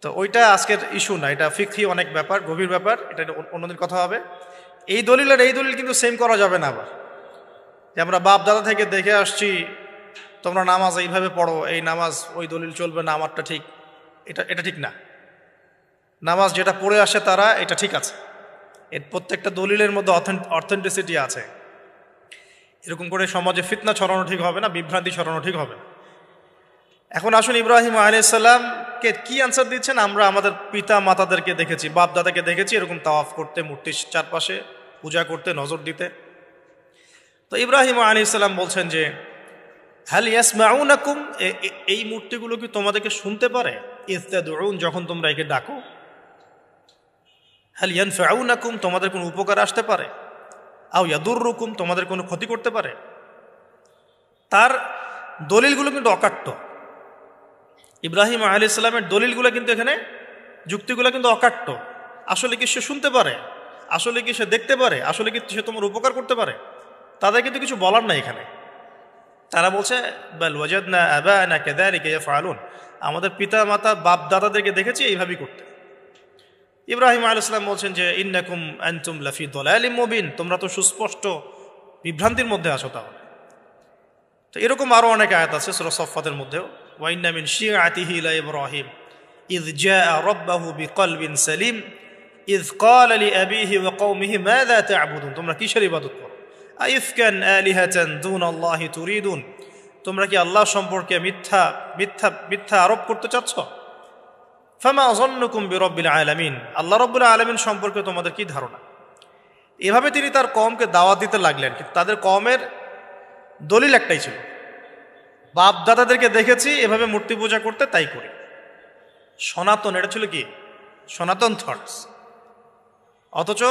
তো ওইটা আজকের ইস্যু না, এটা ফিকহি অনেক ব্যাপার, গভীর ব্যাপার, এটা অন্যদিন কথা হবে। এই দলিল আর এই দলিল কিন্তু সেম করা যাবে না। আবার যে আমরা বাপ দাদা থেকে দেখে আসছি তোমরা নামাজ এইভাবে পড়ো, এই নামাজ ওই দলিল চলবে না, আমারটা ঠিক, এটা ঠিক না। নামাজ যেটা পড়ে আসে তারা, এটা ঠিক আছে, এর প্রত্যেকটা দলিলের মধ্যে অথেন্টিসিটি আছে। এরকম করে সমাজে ফিতনা ছড়ানো ঠিক হবে না, বিভ্রান্তি ছড়ানো ঠিক হবে না। এখন আসুন ইব্রাহিম আলাইহিস সালামকে কি আনসার দিচ্ছেন? আমরা আমাদের পিতা মাতাদেরকে দেখেছি, বাপ দাদাকে দেখেছি এরকম তাওয়াফ করতে, মূর্তির চারপাশে পূজা করতে, নজর দিতে। তো ইব্রাহিম আলাইহিস সালাম বলছেন যে হাল ইয়াসমাউনাকুম, এই মূর্তিগুলো কি তোমাদেরকে শুনতে পারে? ইস্তাদউন, যখন তোমরা একে ডাকো। হাল ইয়ানফাউনাকুম, তোমাদের কোনো উপকার আসতে পারে? আও ইয়াদুররুকুম, তোমাদের কোনো ক্ষতি করতে পারে? তার দলিলগুলো কিন্তু অকাট্য। ইব্রাহিম আলাইহিস সালামের দলিলগুলো কিন্তু এখানে, যুক্তিগুলো কিন্তু অকাট্য। আসলে কি সে শুনতে পারে? আসলে কি সে দেখতে পারে? আসলে কি সে তোমার উপকার করতে পারে? তাদের কিন্তু কিছু বলার নাই এখানে। তারা বলছে বাল ওয়াজাদনা আবানা কাযালিকা ইয়াফআলুন, আমাদের পিতা মাতা বাপ দাদাদেরকে দেখেছি এইভাবেই করতে। ইব্রাহিম আলাইহিস সালাম বলছেন যে ইন্নাকুম আনতুম লাফি দালালিম মুবিন, তোমরা তো সুস্পষ্ট বিভ্রান্তির মধ্যে আছো। তাহলে তো এরকম আরো অনেক আয়াত আছে সূরা সাফফাতের মধ্যেও, ওয়া ইন্না মিন শিআতিহি লা ইব্রাহিম ইয জাআ রাব্বাহু বিকলবিন সালিম ইয ক্বালা লিআবিহি ওয়া কওমিহি মাযা তা'বুদুন, তোমরা কিসের ইবাদত করো? আইফকান আলিহাতান দুনাল্লাহি তুরিদুন, তোমরা কি আল্লাহ সম্পর্কে মিথ্যা মিথ্যা মিথ্যা আরোপ করতে চাচ্ছ? ফামা যান্নুকুম বিরাব্বিল আলামিন, আল্লাহ রাব্বুল আলামিন সম্পর্কে তোমাদের কি ধারণা? এভাবে তিনি তার কওমকে দাওয়াত দিতে লাগলেন। কিন্তু তাদের কওমের দলিল একটাই ছিল, বাপ দাদাদেরকে দেখেছি এভাবে মূর্তি পূজা করতে, তাই করি। সনাতন, এটা ছিল কি সনাতন থটস। অথচ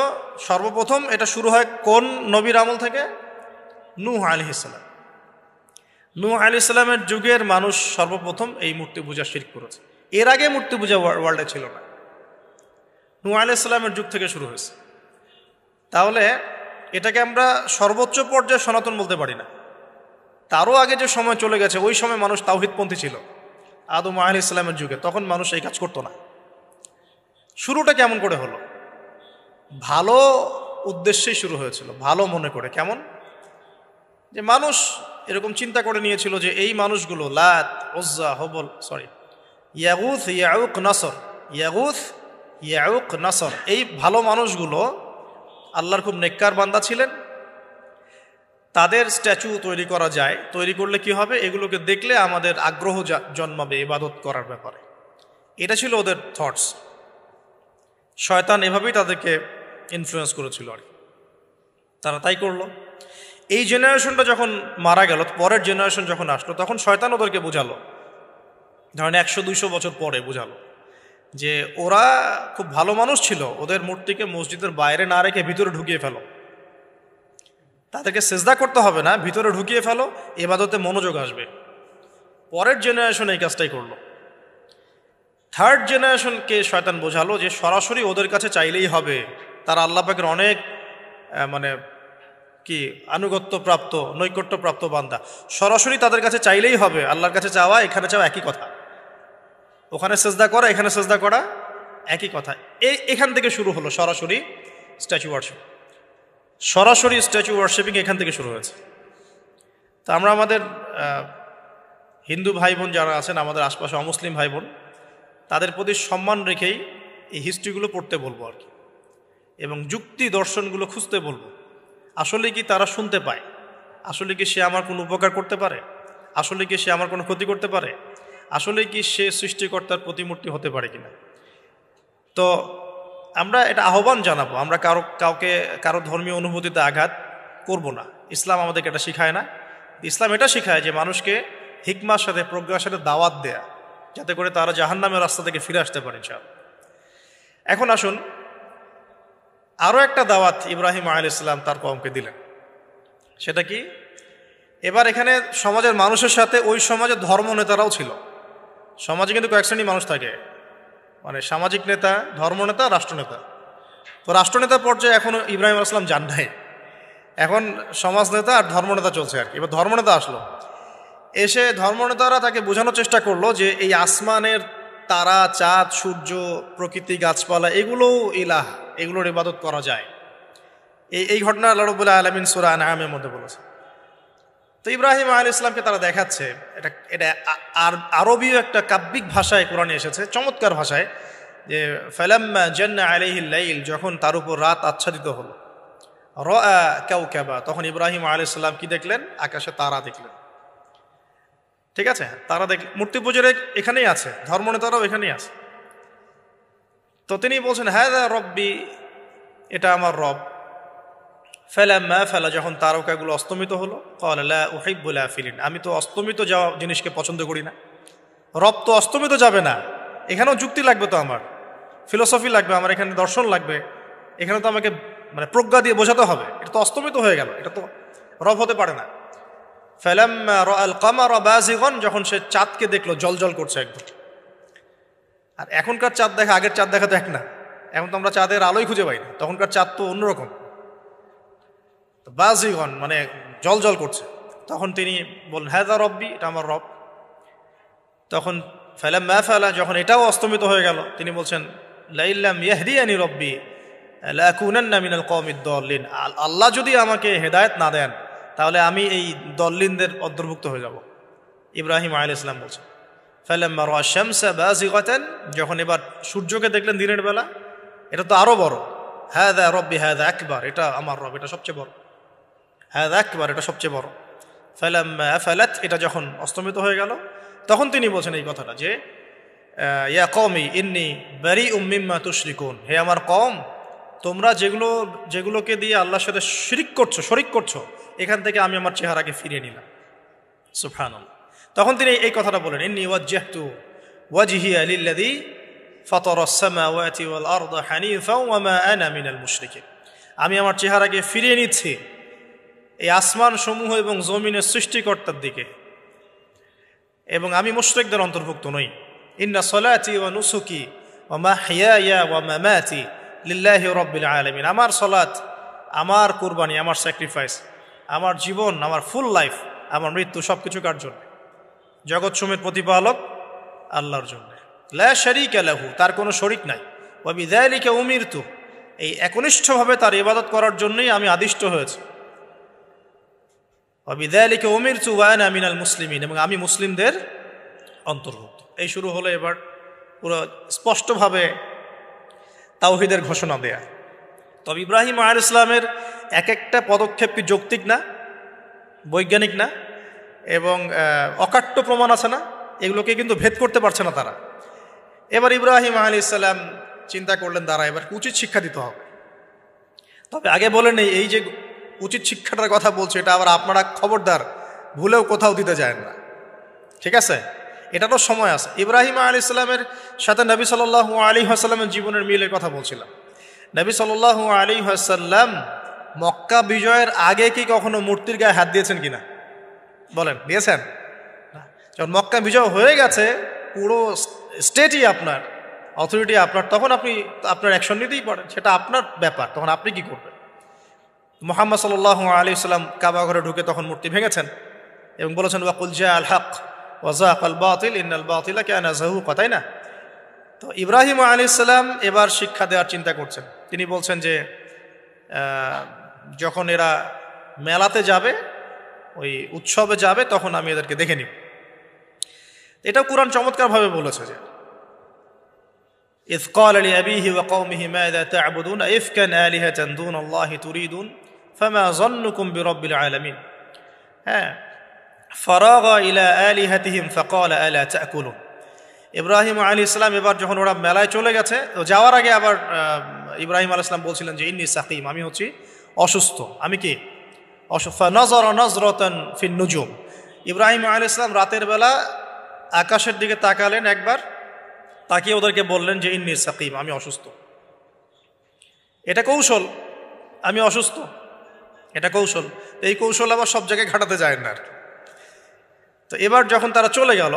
সর্বপ্রথম এটা শুরু হয় কোন নবীর আমল থেকে? নূহ আলাইহিস সালাম। নূহ আলাইহিস সালামের যুগের মানুষ সর্বপ্রথম এই মূর্তি পূজা শিরক করেছে। এর আগে মূর্তি পূজা ওয়ার্ল্ডে ছিল না, নূহ আলাইহিস সালামের যুগ থেকে শুরু হয়েছে। তাহলে এটাকে আমরা সর্বোচ্চ পর্যায়ে সনাতন বলতে পারি না। তারও আগে যে সময় চলে গেছে, ওই সময় মানুষ তাওহীদপন্থী ছিল আদম আলাইহিস সালামের যুগে, তখন মানুষ এই কাজ করতো না। শুরুটা কেমন করে হলো? ভালো উদ্দেশ্যেই শুরু হয়েছিল, ভালো মনে করে। কেমন? যে মানুষ এরকম চিন্তা করে নিয়েছিল যে এই মানুষগুলো লাত, উজ্জা, হবল, ইয়াগুথ, ইয়াউক, নাসর, ইয়াগুথ, ইয়াউক, নাসর, এই ভালো মানুষগুলো আল্লাহর খুব নেককার বান্দা ছিলেন। তাদের স্ট্যাচু তৈরি করা যায়, তৈরি করলে কি হবে? এগুলোকে দেখলে আমাদের আগ্রহ জন্মাবে ইবাদত করার ব্যাপারে। এটা ছিল ওদের থটস। শয়তান এভাবেই তাদেরকে ইনফ্লুয়েন্স করেছিল আর কি, তারা তাই করলো। এই জেনারেশনটা যখন মারা গেল, পরের জেনারেশন যখন আসলো, তখন শয়তান ওদেরকে বোঝালো, ধরেন 100-200 বছর পরে বোঝালো যে ওরা খুব ভালো মানুষ ছিল, ওদের মূর্তিকে মসজিদের বাইরে না রেখে ভিতরে ঢুকিয়ে ফেলো, তাদেরকে সেজদা করতে হবে না, ভিতরে ঢুকিয়ে ফেলো, ইবাদতে মনোযোগ আসবে। পরের জেনারেশন এই কাজটাই করলো। থার্ড জেনারেশনকে শয়তান বোঝালো যে সরাসরি ওদের কাছে চাইলেই হবে, তারা আল্লাহ পাকের অনেক কি আনুগত্য প্রাপ্ত নৈকট্য প্রাপ্ত বান্দা, সরাসরি তাদের কাছে চাইলেই হবে। আল্লাহর কাছে চাওয়া এখানে চাওয়া একই কথা, ওখানে সেজদা করা এখানে সেজদা করা একই কথা। এখান থেকে শুরু হলো সরাসরি স্ট্যাচু ওয়ার্শিপ, সরাসরি স্ট্যাচু ওয়ার্শিপিং এখান থেকে শুরু হয়েছে। তো আমরা আমাদের হিন্দু ভাই বোন যারা আছেন, আমাদের আশপাশে অমুসলিম ভাই বোন, তাদের প্রতি সম্মান রেখেই এই হিস্ট্রিগুলো পড়তে বলবো আর কি, এবং যুক্তি দর্শনগুলো খুঁজতে বলবো। আসলে কি তারা শুনতে পায়? আসলে কি সে আমার কোনো উপকার করতে পারে? আসলে কি সে আমার কোনো ক্ষতি করতে পারে? আসলে কি সে সৃষ্টিকর্তার প্রতিমূর্তি হতে পারে কিনা? তো আমরা এটা আহ্বান জানাবো, আমরা কারো ধর্মীয় অনুভূতিতে আঘাত করব না। ইসলাম আমাদেরকে এটা শিখায় না। ইসলাম এটা শিখায় যে মানুষকে হিকমার সাথে প্রজ্ঞার সাথে দাওয়াত দেয়া, যাতে করে তারা জাহান্নামের রাস্তা থেকে ফিরে আসতে পারে ইনশাআল্লাহ। এখন আসুন, আরও একটা দাওয়াত ইব্রাহিম আলাইহিস সালাম তার কওমকে দিলেন। সেটা কি? এবার এখানে সমাজের মানুষের সাথে ওই সমাজের ধর্ম নেতারাও ছিল। সমাজে কিন্তু কয়েক শ্রেণীর মানুষ থাকে, মানে সামাজিক নেতা, ধর্মনেতা, রাষ্ট্রনেতা। তো রাষ্ট্রনেতা পর্যায়ে এখনও ইব্রাহিম আলাইহিস সালাম যান নাই, এখন সমাজ নেতা আর ধর্মনেতা চলছে আর কি। এবার ধর্মনেতা আসলো, এসে ধর্মনেতারা তাকে বোঝানোর চেষ্টা করলো যে এই আসমানের তারা, চাঁদ, সূর্য, প্রকৃতি, গাছপালা এগুলোও ইলাহ, এগুলোর ইবাদত করা যায়। এই ঘটনা আল্লাহ রাব্বুল আলামিন সূরা আনআমের মধ্যে বলেছে। তো ইব্রাহিম আলাইহিস সালামকে তারা দেখাচ্ছে, এটা আরবীয় একটা কাব্যিক ভাষায় কোরআনে এসেছে, চমৎকার ভাষায়, যে ফালাম্মা জান্না আলাইহিল লাইল, যখন তার উপর রাত আচ্ছাদিত হলো, রাআ কাওকাবা, তখন ইব্রাহিম আলাইহিস সালাম কি দেখলেন? আকাশে তারা দেখলেন। ঠিক আছে, তারা মূর্তি পূজার এখানেই আছে, ধর্মনেতারাও এখানেই আছে। তো তিনি বলছেন হাযা রব্বি, এটা আমার রব। ফালাম্মা ফালা, যখন তারকাগুলো অস্তমিত হলো, ক্বালা লা উহিব্বুল আফিলিন, আমি তো অস্তমিত যাওয়া জিনিসকে পছন্দ করি না। রব তো অস্তমিত যাবে না, এখানেও যুক্তি লাগবে, তো আমার ফিলোসফি লাগবে, আমার এখানে দর্শন লাগবে, এখানে তো আমাকে মানে প্রজ্ঞা দিয়ে বোঝাতে হবে। এটা তো অস্তমিত হয়ে গেল, এটা তো রব হতে পারে না। ফালাম্মা রাআল কামারা বাযিগান, যখন সে চাঁদকে দেখলো জলজল করছে একদম। আর এখনকার চাঁদ দেখা আগের চাঁদ দেখা তো এক না, এখন তো আমরা চাঁদের আলোই খুঁজে পাই না, তখনকার চাঁদ তো অন্যরকম। বাযিগান মানে জলজল করছে। তখন তিনি বললেন হাযা রব্বি, এটা আমার রব। তখন ফালাম্মা ফালা, যখন এটাও অস্তমিত হয়ে গেল, তিনি বলছেন লাইল্লাম ইয়াহদিয়ানি রব্বি লাকুনান্না মিনাল কওমিদ দাল্লিন, আল্লাহ যদি আমাকে হেদায়েত না দেন তাহলে আমি এই দল্লিনদের অন্তর্ভুক্ত হয়ে যাব। ইব্রাহিম আলাইহিস সালাম বলছেন ফালাম্মা রাআ শামসা বাযিগাতান, যখন এবার সূর্যকে দেখলেন দিনের বেলা, এটা তো আরো বড়। হাযা রব্বি হাযা আকবার, এটা আমার রব, এটা সবচেয়ে বড়। হাযা আকবার, এটা সবচেয়ে বড়। ফালাম্মা আফালাত, এটা যখন অস্তমিত হয়ে গেল, তখন তিনি বলছেন এই কথাটা যে ইয়া কওমি ইন্নী বারিউম মিম্মা তুশরিকুন, হে আমার কওম, তোমরা যেগুলোকে দিয়ে আল্লাহর সাথে শরিক করছো, এখান থেকে আমি আমার চেহারাকে ফিরিয়ে নিলাম। সুবহানাল্লাহ। তখন তিনি এই কথাটা বলেন ইন্নী ওয়াজ্জাহতু ওয়াজহিয়া লিল্লাযী ফাতারাস সামাওয়াতি ওয়াল আরদা হানিফাও ওয়া মা আনা মিনাল মুশরিকিন, আমি আমার চেহারাকে ফিরিয়ে নিচ্ছি এই আসমান সমূহ এবং জমিনের সৃষ্টিকর্তার দিকে, এবং আমি মুশরিকদের অন্তর্ভুক্ত নই। ইন্না সলাতি ওয়া নুসুকি ওয়া মাহইয়ায়া ওয়া মামাতি লিল্লাহি রাব্বিল আলামিন, আমার সলাত, আমার কুরবানি, আমার স্যাক্রিফাইস, আমার জীবন, আমার ফুল লাইফ, আমার মৃত্যু সবকিছু কার জন্য? জগৎ সমূহের প্রতিপালক আল্লাহর জন্য। লা শারীকা লাহু, তার কোনো শরিক নাই। ওয়া বিযালিকা উমিরতু, এই একনিষ্ঠভাবে তার ইবাদত করার জন্যই আমি আদিষ্ট হয়েছি। ওয়া বিযালিকা উমিরতু ওয়া আনা মিনাল মুসলিমিন, এবং আমি মুসলিমদের অন্তর্ভুক্ত। এই শুরু হলো এবার পুরো স্পষ্টভাবে তাওহীদের ঘোষণা দেয়া। তবে ইব্রাহিম আলাইহিস সালামের এক একটা পদক্ষেপ কি যৌক্তিক না, বৈজ্ঞানিক না, এবং অকাট্য প্রমাণ আছে না, এগুলোকে কিন্তু ভেদ করতে পারছে না তারা। এবার ইব্রাহিম আলাইহিস সালাম চিন্তা করলেন দ্বারা এবার উচিত শিক্ষা দিতে হবে। তবে আগে বলে নেই, এই যে উচিত শিক্ষাটার কথা বলছে, এটা আবার আপনারা খবরদার ভুলেও কোথাও দিতে যায় না, ঠিক আছে? এটারও সময় আছে। ইব্রাহিম আলাইহিস সালামের সাথে নবী সাল্লাল্লাহু আলাইহি ওয়াসাল্লামের জীবনের মিলের কথা বলছিলাম। নবী সাল্লাল্লাহু আলাইহি ওয়াসাল্লাম মক্কা বিজয়ের আগে কি কখনো মূর্তির গায়ে হাত দিয়েছেন কিনা বলেন? দিয়েছেন? যখন মক্কা বিজয় হয়ে গেছে, পুরো স্টেটই আপনার, অথরিটি আপনার, তখন আপনি আপনার অ্যাকশন নিতেই পারেন, সেটা আপনার ব্যাপার, তখন আপনি কি করবেন? মুহাম্মদ সাল্লাল্লাহু আলাইহি সাল্লাম কাবা ঘরে ঢুকে তখন মূর্তি ভেঙেছেন এবং বলেছেন ওয়াকুল জাআল হক ওয়া যাকাল বাতিল ইন্নাল বাতিলা কানা যাহুকা, তাই না? তো ইব্রাহিম আলাইহিস সালাম এবার শিক্ষা দেওয়ার চিন্তা করছেন। তিনি বলছেন যে যখন এরা মেলাতে যাবে, ওই উৎসবে যাবে, তখন আমি এদেরকে দেখে নিব। এটা কুরআন চমৎকারভাবে বলেছে যে إذ قال لأبيه وقومه ماذا تعبدون أئفكا آلهة دون الله تريدون فما ظنكم برب العالمين فراغ إلى آلهتهم فقال ألا تأكلون। ইব্রাহিম আলাইহিস সালাম এবার যখন ওরা মেলায় চলে গেছে, তো যাওয়ার আগে আবার ইব্রাহিম আলাইহিস সালাম বলছিলেন যে ইন্নী সাকিম, আমি হচ্ছি অসুস্থ। আমি কি অসুস্থ? নজর নজরতান ফিন নুজুম। ইব্রাহিম আলাইহিস সালাম রাতের বেলা আকাশের দিকে তাকালেন একবার, তাকিয়ে ওদেরকে বললেন যে ইন্নী সাকিম, আমি অসুস্থ। এটা কৌশল, আমি অসুস্থ, এটা কৌশল। এই কৌশল আবার সব জায়গায় ঘাটাতে যায় না আর কি। তো এবার যখন তারা চলে গেল,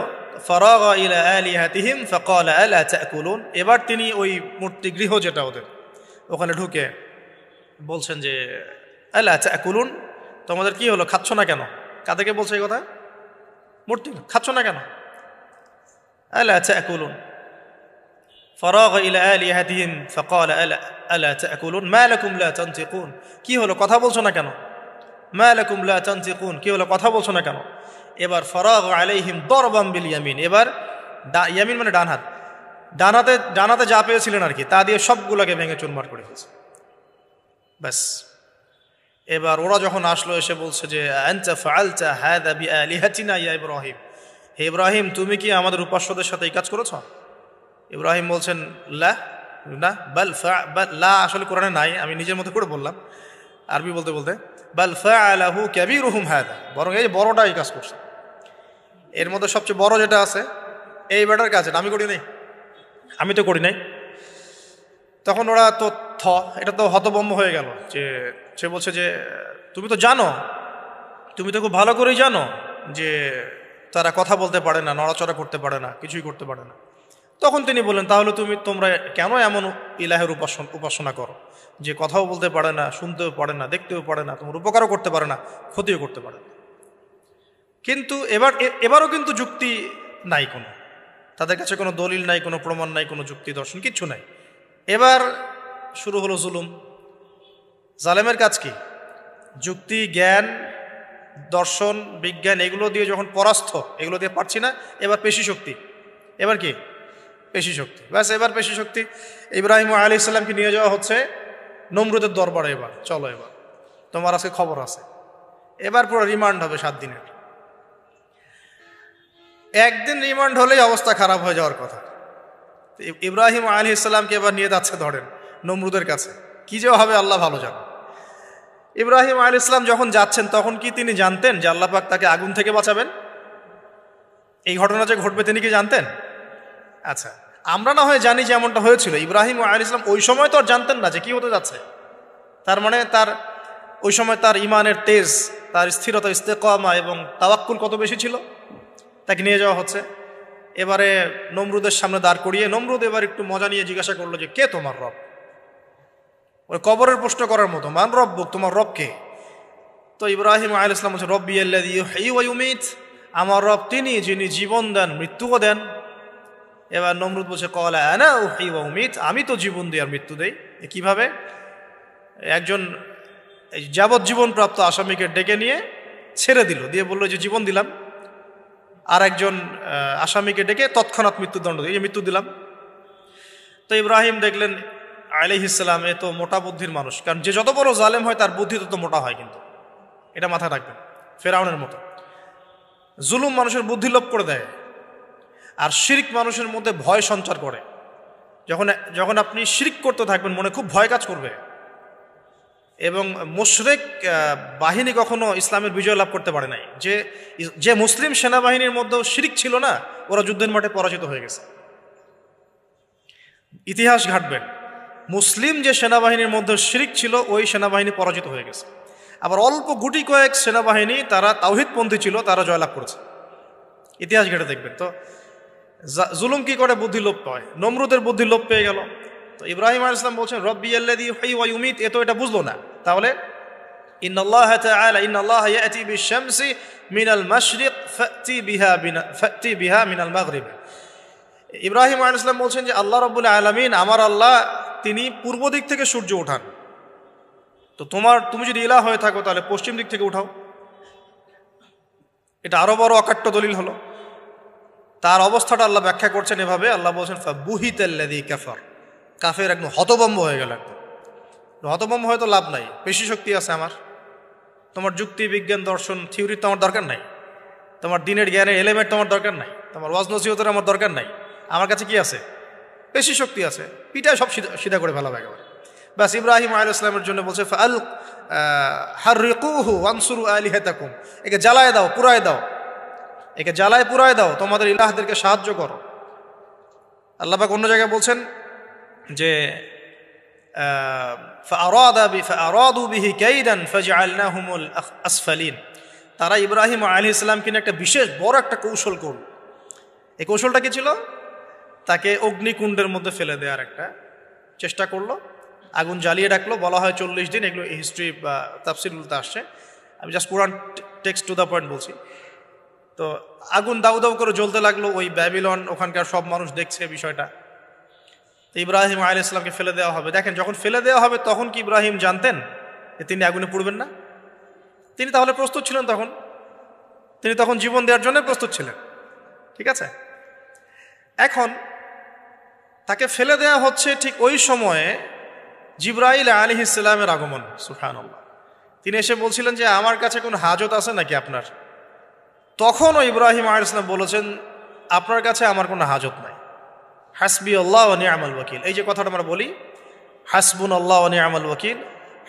ফারাগা ইলা আলিহাতিহিম ফাকালা আলা তাকুলুন, এবার তিনি ওই মূর্তি গৃহ যেটা ওদের, ওখানে ঢুকে বলছেন যে আলা তাকুলুন, তোমাদের কি হলো, খাচ্ছ না কেন? কাদেরকে বলছে এই কথা? মূর্তি, খাচ্ছ না কেন? আলা তাকুলুন। ফারাগা ইলা আলিহাতিহিম ফাকালা আলা তাকুলুন মা লাকুম লা তানতিকুন, কি হলো, কথা বলছো না কেন? মা লাকুম লা তানতিকুন, কি হলো, কথা বলছো না কেন? এবার ফারাগা আলাইহিম দরবাম বিল ইয়ামিন, এবার ইয়ামিন মানে ডান হাত, ডানাতে যা পেয়েছিলেন আর কি, তা দিয়ে সবগুলোকে ভেঙে চুরমার করে ফেলছে। ব্যাস, এবার ওরা যখন আসলো এসে বলছে যে আনতা ফাআলতা হাযা বিআলিহাতিনা ইয়া ইব্রাহিম, হে ইব্রাহিম তুমি কি আমাদের উপাস্যদের সাথে এই কাজ করেছো? ইব্রাহিম বলছেন লা, না, বাল লা আসলে কোরআনে নাই, আমি নিজের মতো করে বললাম আরবি বলতে বলতে। বাল ফাআলাহু কাবীরুহুম হাযা, বরং এই বড়টা এই কাজ করছে। এর মধ্যে সবচেয়ে বড় যেটা আছে এই বেটার কাজ, আমি করি নাই, আমি তো করি নাই। তখন ওরা তো এটা তো হতভম্ব হয়ে গেল, যে সে বলছে যে তুমি তো জানো, তুমি তো খুব ভালো করেই জানো যে তারা কথা বলতে পারে না, নড়াচড়া করতে পারে না, কিছুই করতে পারে না। তখন তিনি বললেন তাহলে তোমরা কেন এমন ইলাহের উপাসনা করো যে কথাও বলতে পারে না, শুনতেও পারে না, দেখতেও পারে না, তোমার উপকারও করতে পারে না, ক্ষতিও করতে পারে না। কিন্তু এবারও কিন্তু যুক্তি নাই, কোনো তাদের কাছে কোনো দলিল নাই, কোনো প্রমাণ নাই, কোনো যুক্তি দর্শন কিচ্ছু নাই। এবার শুরু হলো জুলুম। জালেমের কাজ কি? যুক্তি, জ্ঞান, দর্শন, বিজ্ঞান এগুলো দিয়ে যখন পরাস্ত, এগুলো দিয়ে পারছি না, এবার পেশি শক্তি। এবার কি? পেশি শক্তি। ব্যাস, এবার পেশি শক্তি। ইব্রাহিম আলাইহিস সালামকে নিয়ে যাওয়া হচ্ছে নমরুদের দরবারে। এবার চলো, এবার তোমার আজকে খবর আছে। এবার পুরো রিমান্ড হবে 7 দিনের। একদিন রিমান্ড হলেই অবস্থা খারাপ হয়ে যাওয়ার কথা। ইব্রাহিম আলাইহিস সালামকে এবার নিয়ে যাচ্ছে ধরেন নমরুদের কাছে, কি যে হবে আল্লাহ ভালো জানেন। ইব্রাহিম আলাইহিস সালাম যখন যাচ্ছেন তখন কি তিনি জানতেন যে আল্লাহ পাক তাকে আগুন থেকে বাঁচাবেন? এই ঘটনা যে ঘটবে তিনি কি জানতেন? আচ্ছা, আমরা না হয় জানি যে এমনটা হয়েছিল। ইব্রাহিম আলাইহিস সালাম ওই সময় তো আর জানতেন না যে কি হতে যাচ্ছে। তার মানে তার ওই সময় তার ইমানের তেজ, তার স্থিরতা, ইস্তেকামা এবং তাওয়াক্কুল কত বেশি ছিল। তাকে নিয়ে যাওয়া হচ্ছে। এবারে নমরুদের সামনে দাঁড় করিয়ে নমরুদ এবার একটু মজা নিয়ে জিজ্ঞাসা করলো যে কে তোমার রব? ওই কবরের প্রশ্ন করার মতো, মান রব্বুক, তোমার রব কে? তো ইব্রাহিম আলাইহিস সালাম বলছে রব্বি আল্লাযী ইউহয়ী ওয়া ইউমীত, আমার রব তিনি যিনি জীবন দেন মৃত্যুও দেন। এবার নমরুদ বলছে ক্বালা আনা উহয়ী ওয়া উমীত, আমি তো জীবন দিই আর মৃত্যু দেই। কিভাবে? একজন যাবজ্জীবন প্রাপ্ত আসামিকে ডেকে নিয়ে ছেড়ে দিল, দিয়ে বললো যে জীবন দিলাম। আর একজন আসামিকে ডেকে তৎক্ষণাৎ মৃত্যুদণ্ড দিয়ে মৃত্যু দিলাম। তো ইব্রাহিম দেখলেন আলাইহিস সালাম এ তো মোটা বুদ্ধির মানুষ, কারণ যে যত বড় জালেম হয় তার বুদ্ধি তত মোটা হয়, কিন্তু এটা মাথায় রাখবেন। ফেরাউনের মতো জুলুম মানুষের বুদ্ধি লোপ করে দেয়, আর শিরক মানুষের মধ্যে ভয় সঞ্চার করে। যখন আপনি শিরক করতে থাকবেন মনে খুব ভয় কাজ করবে। এবং মুশরিক বাহিনী কখনো ইসলামের বিজয় লাভ করতে পারে নাই। যে মুসলিম সেনাবাহিনীর মধ্যেও শিরক ছিল না, ওরা যুদ্ধের মাঠে পরাজিত হয়ে গেছে। ইতিহাস ঘাটবেন, মুসলিম যে সেনাবাহিনীর মধ্যে শিরক ছিল ওই সেনাবাহিনী পরাজিত হয়ে গেছে। আবার অল্প গুটি কয়েক সেনাবাহিনী তারা তাওহীদপন্থী ছিল, তারা জয়লাভ করেছে। ইতিহাস ঘেটে দেখবেন। তো জুলুম কি করে? বুদ্ধি লোপ পায়। নমরুদের বুদ্ধি লোপ পেয়ে গেল। তো ইব্রাহিম আলাইহিস সালাম বলছেন রব্বি আল্লাযী ইউহয়ী ওয়া ইউমীত, এ তো এটা বুঝলো না। তাহলে ইন্নাল্লাহ তাআলা ইন্নাল্লাহ ইয়াতি বিশ-শামসি মিনাল মাশরিক ফাতি বিহা মিনাল মাগরিব। ইব্রাহিম আলাইহিস সালাম বলছেন যে আল্লাহ রাব্বুল আলামিন, আমার আল্লাহ, তিনি পূর্ব দিক থেকে সূর্য ওঠান। তো তুমি যদি ইলাহ হয়ে থাকো তাহলে পশ্চিম দিক থেকে উঠাও। এটা আরো বড় অকাট্য দলিল হলো। তার অবস্থাটা আল্লাহ ব্যাখ্যা করছেন এভাবে, আল্লাহ বলছেন ফাবুহিতাল্লাযী কাফার, কাফের একদম হতভম্ব হয়ে গেল। একদম হতভম্ব হয়ে তো লাভ নাই, বেশি শক্তি আছে আমার, তোমার যুক্তি বিজ্ঞান দর্শন থিওরি তো আমার দরকার নাই, তোমার দিনের জ্ঞানের এলিমেন্ট তোমার দরকার নাই, তোমার ওয়াজ নসিহতের আমার দরকার নাই, আমার কাছে কি আছে? বেশি শক্তি আছে, পিটায় সব সিধা করে ফেলা একেবারে। ব্যাস ইব্রাহিম আলাইহিস সালামের জন্য বলছে ফাআল হাররিকুহু ওয়ানসুরু আলিহাতাকুম, একে জ্বালায় দাও, পুরায় দাও, একে জ্বালায় পুরায় দাও, তোমাদের ইলাহদেরকে সাহায্য করো। আল্লাহ পাক অন্য জায়গায় বলছেন যে ফাআরাদু বিহি কাইদান ফাজআলনাহুমুল আসফালিন, তারা ইব্রাহিম আলাইহিস সালামকে নিয়ে একটা বিশেষ বড় একটা কৌশল করল। এই কৌশলটা কি ছিল? তাকে অগ্নিকুণ্ডের মধ্যে ফেলে দেওয়ার একটা চেষ্টা করলো, আগুন জ্বালিয়ে রাখলো। বলা হয় 40 দিন, এগুলো হিস্ট্রি বা তাফসীরগুলোতে আসছে, আমি just Quran text to the point বলছি। তো আগুন দাউ দাউ করে জ্বলতে লাগলো, ওই ব্যাবিলন, ওখানকার সব মানুষ দেখছে বিষয়টা। তো ইব্রাহিম আলাইহিস সালামকে ফেলে দেওয়া হবে। দেখেন, যখন ফেলে দেওয়া হবে তখন কি ইব্রাহিম জানতেন যে তিনি আগুনে পুড়বেন না? তিনি তাহলে প্রস্তুত ছিলেন, তিনি তখন জীবন দেওয়ার জন্য প্রস্তুত ছিলেন। ঠিক আছে, এখন তাকে ফেলে দেওয়া হচ্ছে, ঠিক ওই সময়ে জিবরাইল আলাইহিস সালামের আগমন। সুবহানাল্লাহ। তিনি এসে বলছিলেন যে আমার কাছে কোনো হাজত আছে নাকি আপনার? তখনও ইব্রাহিম আলাইহিস সালাম বলেছেন আপনার কাছে আমার কোনো হাজত নাই। হাসবি আল্লাহ ওয়া নি'মাল ওয়াকিল, এই যে কথাটা আমরা বলি হাসবুন আল্লাহ ওয়া নি'মাল ওয়াকিল,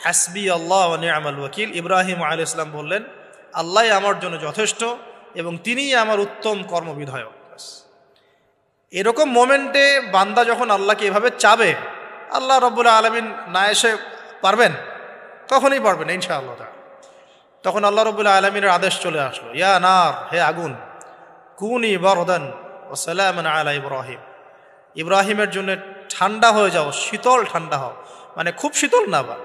হাসবি আল্লাহ ওয়া নি'মাল ওয়াকিল, ইব্রাহিম আলাইহিস সালাম বললেন আল্লাহই আমার জন্য যথেষ্ট এবং তিনিই আমার উত্তম কর্মবিধায়ক। এরকম মোমেন্টে বান্দা যখন আল্লাহকে এভাবে চাবে, আল্লাহ রাব্বুল আলামিন না এসে পারবেন? কখনই পারবেন ইনশাআল্লাহ। তখন আল্লাহ রাব্বুল আলামিনের আদেশ চলে আসলো, ইয়া নার, হে আগুন, কুনি বারদান ওয়া সালামান আলা ইব্রাহিম, ইব্রাহিমের জন্য ঠান্ডা হয়ে যাও, শীতল ঠান্ডা হও, মানে খুব শীতল না, বা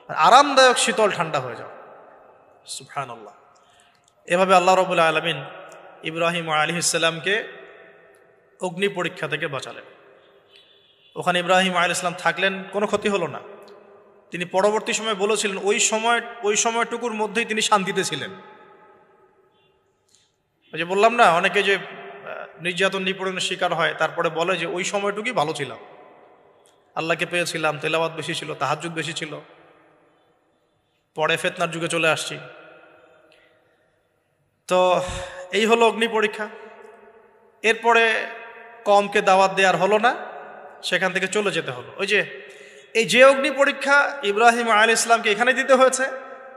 আরামদায়ক শীতল ঠান্ডা হয়ে যাও। সুবহানাল্লাহ। এভাবে আল্লাহ রাব্বুল আলামিন ইব্রাহিম আলাইহিস সালামকে অগ্নি পরীক্ষা থেকে বাঁচালেন। ওখানে ইব্রাহিম আলাইহিস সালাম থাকলেন, কোনো ক্ষতি হলো না। তিনি পরবর্তী সময় বলেছিলেন ওই সময়টুকুর মধ্যেই তিনি শান্তিতে ছিলেন। ওই যে বললাম না, অনেকে যে নির্যাতন নিপীড়নের শিকার হয় তারপরে বলে যে ওই সময়টুকুই ভালো ছিলাম, আল্লাহকে পেয়েছিলাম, তেলাওয়াত বেশি ছিল, তাহাজ্জুদ বেশি ছিল, পরে ফিতনার যুগে চলে আসছি। তো এই হলো অগ্নি পরীক্ষা। এরপরে কওমকে দাওয়াত দেওয়ার হলো না, সেখান থেকে চলে যেতে হলো। ওই যে যে অগ্নি পরীক্ষা ইব্রাহিম আলাইহিস সালামকে এখানে দিতে হয়েছে,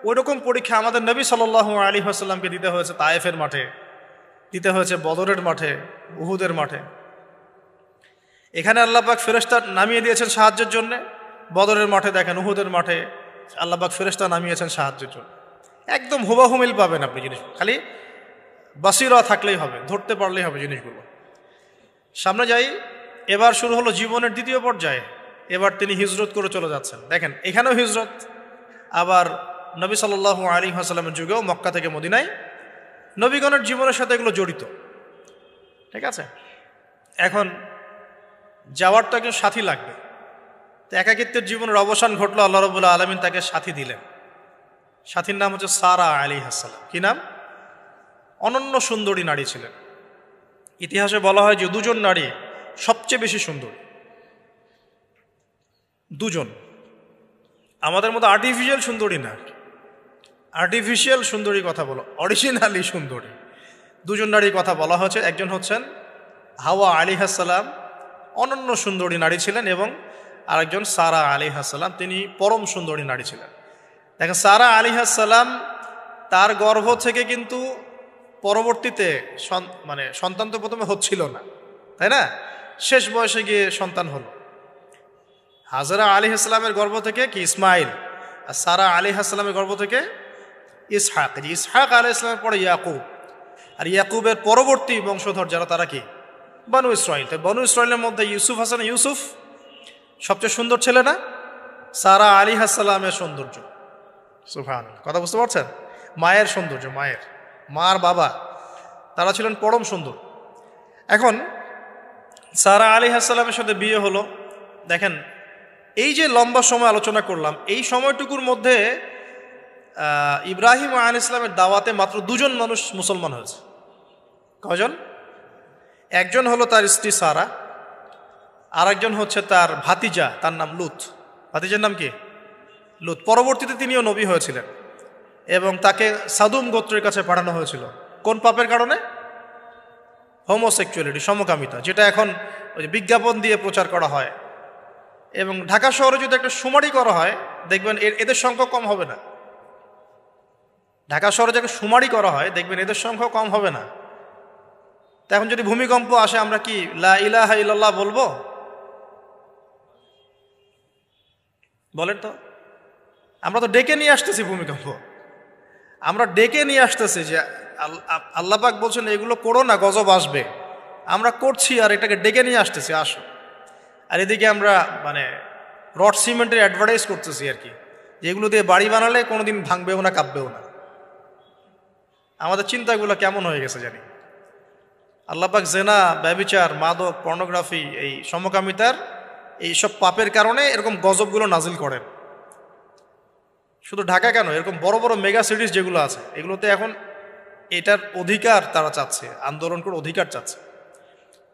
ওই রকম পরীক্ষা আমাদের নবী সাল্লাল্লাহু আলাইহি ওয়াসাল্লামকে দিতে হয়েছে তায়েফের মাঠে, দিতে হয়েছে বদরের মাঠে, উহুদের মাঠে। এখানে আল্লাহ পাক ফেরেশতা নামিয়ে দিয়েছেন সাহায্যের জন্য, বদরের মাঠে দেখেন, উহুদের মাঠে আল্লাহ পাক ফেরেশতা নামিয়েছেন সাহায্যের জন্য। একদম হুবাহু মিল পাবেন আপনি জিনিস, খালি বাসিরা থাকলেই হবে, ধরতে পারলেই হবে জিনিসগুলো। সামনে যাই, এবার শুরু হলো জীবনের দ্বিতীয় পর্যায়ে। এবার তিনি হিজরত করে চলে যাচ্ছেন। দেখেন, এখানেও হিজরত, আবার নবী সাল্লাল্লাহু আলাইহি ওয়াসাল্লামের যুগেও মক্কা থেকে মদিনায় নবীগণের জীবনের সাথে এগুলো জড়িত। ঠিক আছে, এখন যাওয়ার তো একজন সাথী লাগবে। তো একাকিত্বের জীবনের অবসান ঘটলো, আল্লাহ রাব্বুল আলামিন তাকে সাথী দিলেন। সাথীর নাম হচ্ছে সারা আলাইহিস সালাম। কি নাম? অনন্য সুন্দরী নারী ছিলেন। ইতিহাসে বলা হয় যে দুজন নারী সবচেয়ে বেশি সুন্দরী, দুজন। আমাদের মতো আর্টিফিশিয়াল সুন্দরী না, আর্টিফিশিয়াল সুন্দরী কথা বলো, অরিজিনালি সুন্দরী দুজন নারীর কথা বলা হয়েছে। একজন হচ্ছেন হাওয়া আলাইহিস সালাম, অনন্য সুন্দরী নারী ছিলেন, এবং আরেকজন সারা আলাইহিস সালাম, তিনি পরম সুন্দরী নারী ছিলেন। দেখেন, সারা আলাইহিস সালাম তার গর্ভ থেকে কিন্তু পরবর্তীতে সন্তান তো প্রথমে হচ্ছিল না, তাই না? শেষ বয়সে গিয়ে সন্তান হলো। হাজরা আলাইহিস সালামের গর্ভ থেকে কি ইসমাইল, আর সারা আলাইহিস সালামের গর্ভ থেকে ইসহাক। ইসহাক আলাইহিস সালামের পরে ইয়াকুব, আর ইয়াকুবের পরবর্তী বংশধর যারা, তারা কি? বনু ইসরাইল। তো বনু ইসরাইলের মধ্যে ইউসুফ হাসান, ইউসুফ সবচেয়ে সুন্দর ছেলে না? সারা আলাইহিস সালামের সৌন্দর্য, সুবহানাল্লাহ, কথা বুঝতে পারছেন? মায়ের সৌন্দর্য, মায়ের মার বাবা তারা ছিলেন পরম সুন্দর। এখন সারা আলাইহিস সালামের সাথে বিয়ে হলো। দেখেন, এই যে লম্বা সময় আলোচনা করলাম, এই সময়টুকুর মধ্যে ইব্রাহিম আলাইহিস সালামের দাওয়াতে মাত্র 2 জন মানুষ মুসলমান হয়েছে। কয়জন? একজন হলো তার স্ত্রী সারা, আর একজন হচ্ছে তার ভাতিজা, তার নাম লুত। ভাতিজার নাম কি? লুত। পরবর্তীতে তিনিও নবী হয়েছিলেন এবং তাকে সাদুম গোত্রের কাছে পাঠানো হয়েছিল। কোন পাপের কারণে? হোমোসেক্সুয়ালিটি, সমকামিতা, যেটা এখন ওই বিজ্ঞাপন দিয়ে প্রচার করা হয়। এবং ঢাকা শহরে যদি একটা শুমারি করা হয়, দেখবেন এদের সংখ্যা কম হবে না। ঢাকা শহরে যাকে শুমারি করা হয়, দেখবেন এদের সংখ্যা কম হবে না। তা এখন যদি ভূমিকম্প আসে, আমরা কি লা ইলাহা ইল্লাল্লাহ বলবো? বলেন তো। আমরা তো ডেকে নিয়ে আসতেছি ভূমিকম্প, আমরা ডেকে নিয়ে আসতেছি যে আল্লাহ পাক বলছেন এগুলো করো না, গজব আসবে। আমরা করছি আর এটাকে ডেকে নিয়ে আসতেছি, আসো। আর এদিকে আমরা মানে রড সিমেন্টের অ্যাডভার্টাইজ করতেছি আর কি, যে এগুলো দিয়ে বাড়ি বানালে কোনোদিন ভাঙবেও না, কাঁপবেও না। আমাদের চিন্তাগুলো কেমন হয়ে গেছে জানি। আল্লাহ পাক জেনা, ব্যভিচার, মাদক, পর্নোগ্রাফি, এই সমকামিতার এইসব পাপের কারণে এরকম গজবগুলো নাজিল করেন। শুধু ঢাকা কেন, এরকম বড় বড় মেগা সিটিজ যেগুলো আছে, এগুলোতে এখন এটার অধিকার তারা চাচ্ছে, আন্দোলন করে অধিকার চাচ্ছে।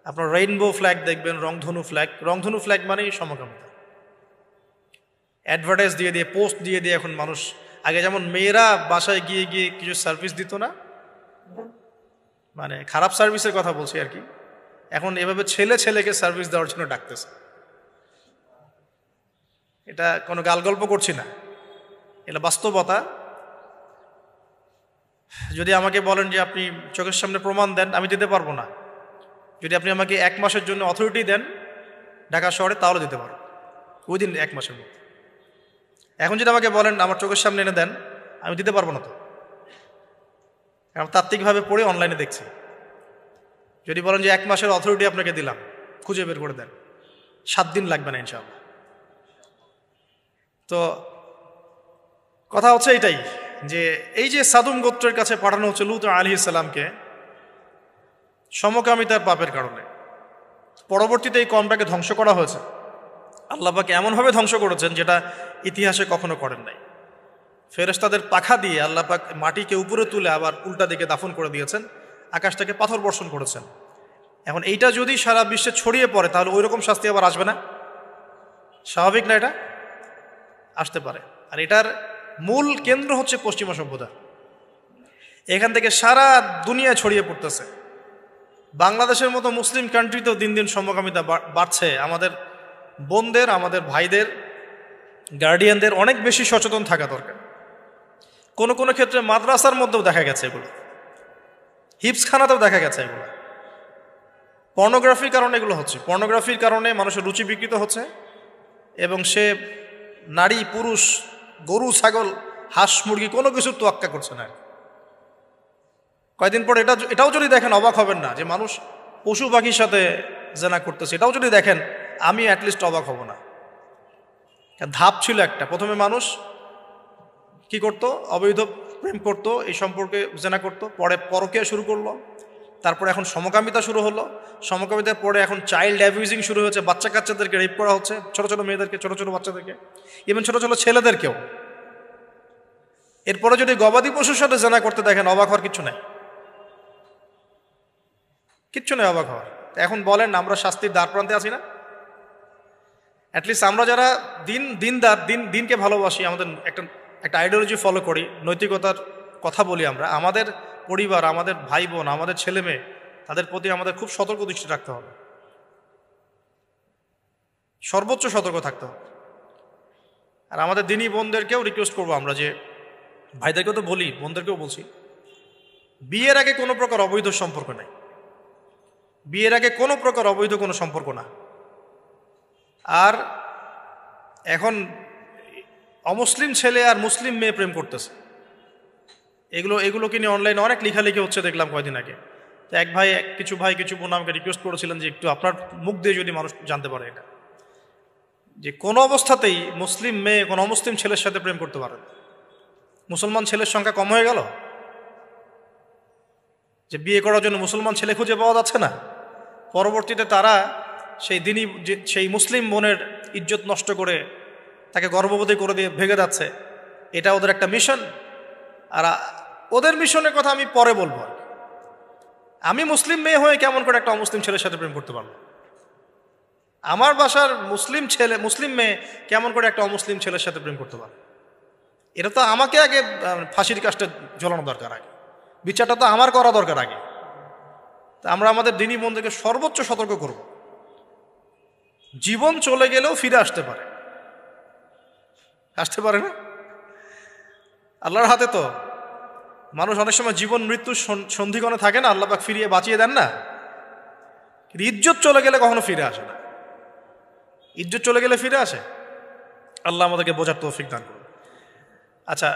আপনার রেইনবো ফ্ল্যাগ দেখবেন, রংধনু ফ্ল্যাগ। রংধনু ফ্ল্যাগ মানেই সমকামিতা। অ্যাডভার্টাইজ দিয়ে দিয়ে, পোস্ট দিয়ে দিয়ে এখন মানুষ, আগে যেমন মেয়েরা বাসায় গিয়ে গিয়ে কিছু সার্ভিস দিত না, মানে খারাপ সার্ভিসের কথা বলছি আর কি, এখন এভাবে ছেলে ছেলেকে সার্ভিস দেওয়ার জন্য ডাকতেছে। এটা কোনো গাল গল্প করছি না, এটা বাস্তবতা। যদি আমাকে বলেন যে আপনি চোখের সামনে প্রমাণ দেন, আমি দিতে পারবো না। যদি আপনি আমাকে 1 মাসের জন্য অথরিটি দেন ঢাকা শহরে, তাহলে দিতে পারবো উইদিন 1 মাসের মধ্যে। এখন যদি আমাকে বলেন আমার চোখের সামনে এনে দেন, আমি দিতে পারবো না তো, কারণ তাত্ত্বিকভাবে পড়ে অনলাইনে দেখছি। যদি বলেন যে 1 মাসের অথরিটি আপনাকে দিলাম, খুঁজে বের করে দেন, 7 দিন লাগবে না ইনশাআল্লাহ। তো কথা হচ্ছে এটাই, যে এই যে সাদুম গোত্রের কাছে পাঠানো হচ্ছে লূত আলাইহিস সালামকে সমকামিতার পাপের কারণে। পরবর্তীতে এই কওমটাকে ধ্বংস করা হয়েছে। আল্লাহ পাক এমনভাবে ধ্বংস করেছেন যেটা ইতিহাসে কখনো করেন নাই। ফেরেশতাদের পাখা দিয়ে আল্লাহ পাক মাটিকে উপরে তুলে আবার উল্টা দিকে দাফন করে দিয়েছেন, আকাশ থেকে পাথর বর্ষণ করেছেন। এখন এইটা যদি সারা বিশ্বে ছড়িয়ে পড়ে, তাহলে ওই রকম শাস্তি আবার আসবে না? স্বাভাবিক না? এটা আসতে পারে। আর এটার মূল কেন্দ্র হচ্ছে পশ্চিমা সভ্যতা। এখান থেকে সারা দুনিয়ায় ছড়িয়ে পড়তেছে। বাংলাদেশের মতো মুসলিম কান্ট্রিতেও দিন দিন সমকামিতা বাড়ছে। আমাদের বোনদের, আমাদের ভাইদের, গার্ডিয়ানদের অনেক বেশি সচেতন থাকা দরকার। কোনো কোনো ক্ষেত্রে মাদ্রাসার মধ্যেও দেখা গেছে এগুলো, হিপসখানাতেও দেখা গেছে এগুলো। পর্নোগ্রাফির কারণে এগুলো হচ্ছে। পর্নোগ্রাফির কারণে মানুষের রুচি বিকৃত হচ্ছে এবং সে নারী, পুরুষ, গরু, ছাগল, হাঁস, মুরগি কোনো কিছুর তোয়াক্কা করছে না। কয়েকদিন পরে এটাও যদি দেখেন, অবাক হবেন না যে মানুষ পশু পাখির সাথে জেনা করতেছে। এটাও যদি দেখেন, আমি অ্যাটলিস্ট অবাক হব না। ধাপ ছিল একটা, প্রথমে মানুষ কি করত? অবৈধ প্রেম করত, এই সম্পর্কে জেনা করত, পরে পরকীয়া শুরু করলো, তারপরে এখন সমকামিতা শুরু হলো। সমকামিতার পরে এখন চাইল্ড অ্যাবিউজিং শুরু হয়েছে, বাচ্চা কাচ্চাদেরকে রেপ করা হচ্ছে, ছোট ছোট মেয়েদেরকে, ছোট ছোট বাচ্চাদেরকে, ইভেন ছোট ছোট ছেলেদেরকেও। এরপরে যদি গবাদি পশুর সাথে জেনা করতে দেখেন, অবাক হওয়ার কিছু নাই, কিচ্ছু নেই অবাক হওয়ার। এখন বলেন, আমরা শাস্তির দ্বার প্রান্তে আছি না? অ্যাটলিস্ট আমরা যারা দিনকে ভালোবাসি, আমাদের একটা আইডিওলজি ফলো করি, নৈতিকতার কথা বলি, আমরা আমাদের পরিবার, আমাদের ভাই বোন, আমাদের ছেলে মেয়ে, তাদের প্রতি আমাদের খুব সতর্ক দৃষ্টি রাখতে হবে, সর্বোচ্চ সতর্ক থাকতে হবে। আর আমাদের দিনী বোনদেরকেও রিকোয়েস্ট করবো আমরা, যে ভাইদেরকেও তো বলি, বোনদেরকেও বলছি, বিয়ের আগে কোনো প্রকার অবৈধ সম্পর্ক নাই। বিয়ের আগে কোনো প্রকার অবৈধ কোনো সম্পর্ক না। আর এখন অমুসলিম ছেলে আর মুসলিম মেয়ে প্রেম করতেছে, এগুলোকে নিয়ে অনলাইনে অনেক লেখালেখি হচ্ছে, দেখলাম কয়দিন আগে। তো কিছু বোন আমাকে রিকোয়েস্ট করেছিলেন যে একটু আপনার মুখ দিয়ে যদি মানুষ জানতে পারে এটা, যে কোনো অবস্থাতেই মুসলিম মেয়ে কোনো অমুসলিম ছেলের সাথে প্রেম করতে পারে না। মুসলমান ছেলের সংখ্যা কম হয়ে গেল? যে বিয়ে করার জন্য মুসলমান ছেলে খুঁজে পাওয়া যাচ্ছে না, পরবর্তীতে তারা সেই মুসলিম বোনের ইজ্জত নষ্ট করে তাকে গর্ভবতী করে দিয়ে ভেগে যাচ্ছে। এটা ওদের একটা মিশন। আর ওদের মিশনের কথা আমি পরে বলবো। আমি মুসলিম মেয়ে হয়ে কেমন করে একটা অমুসলিম ছেলের সাথে প্রেম করতে পারবো? আমার বাসার মুসলিম মেয়ে কেমন করে একটা অমুসলিম ছেলের সাথে প্রেম করতে পারবে? এটা তো আমাকে আগে ফাঁসির কাজটা ঝোলানো দরকার, আগে বিচারটা তো আমার করা দরকার আগে। তা আমরা আমাদের দিনী বন্ধুকে সর্বোচ্চ সতর্ক করব। জীবন চলে গেলেও ফিরে আসতে পারে না? আল্লাহর হাতে তো। মানুষ অনেক সময় জীবন মৃত্যুর সন্ধিক্ষণে থাকে না, আল্লাহ পাক ফিরিয়ে বাঁচিয়ে দেন না। ইজ্জত চলে গেলে কখনো ফিরে আসে না। ইজ্জত চলে গেলে ফিরে আসে? আল্লাহ আমাদেরকে বোঝার তৌফিক দান করুন। আচ্ছা,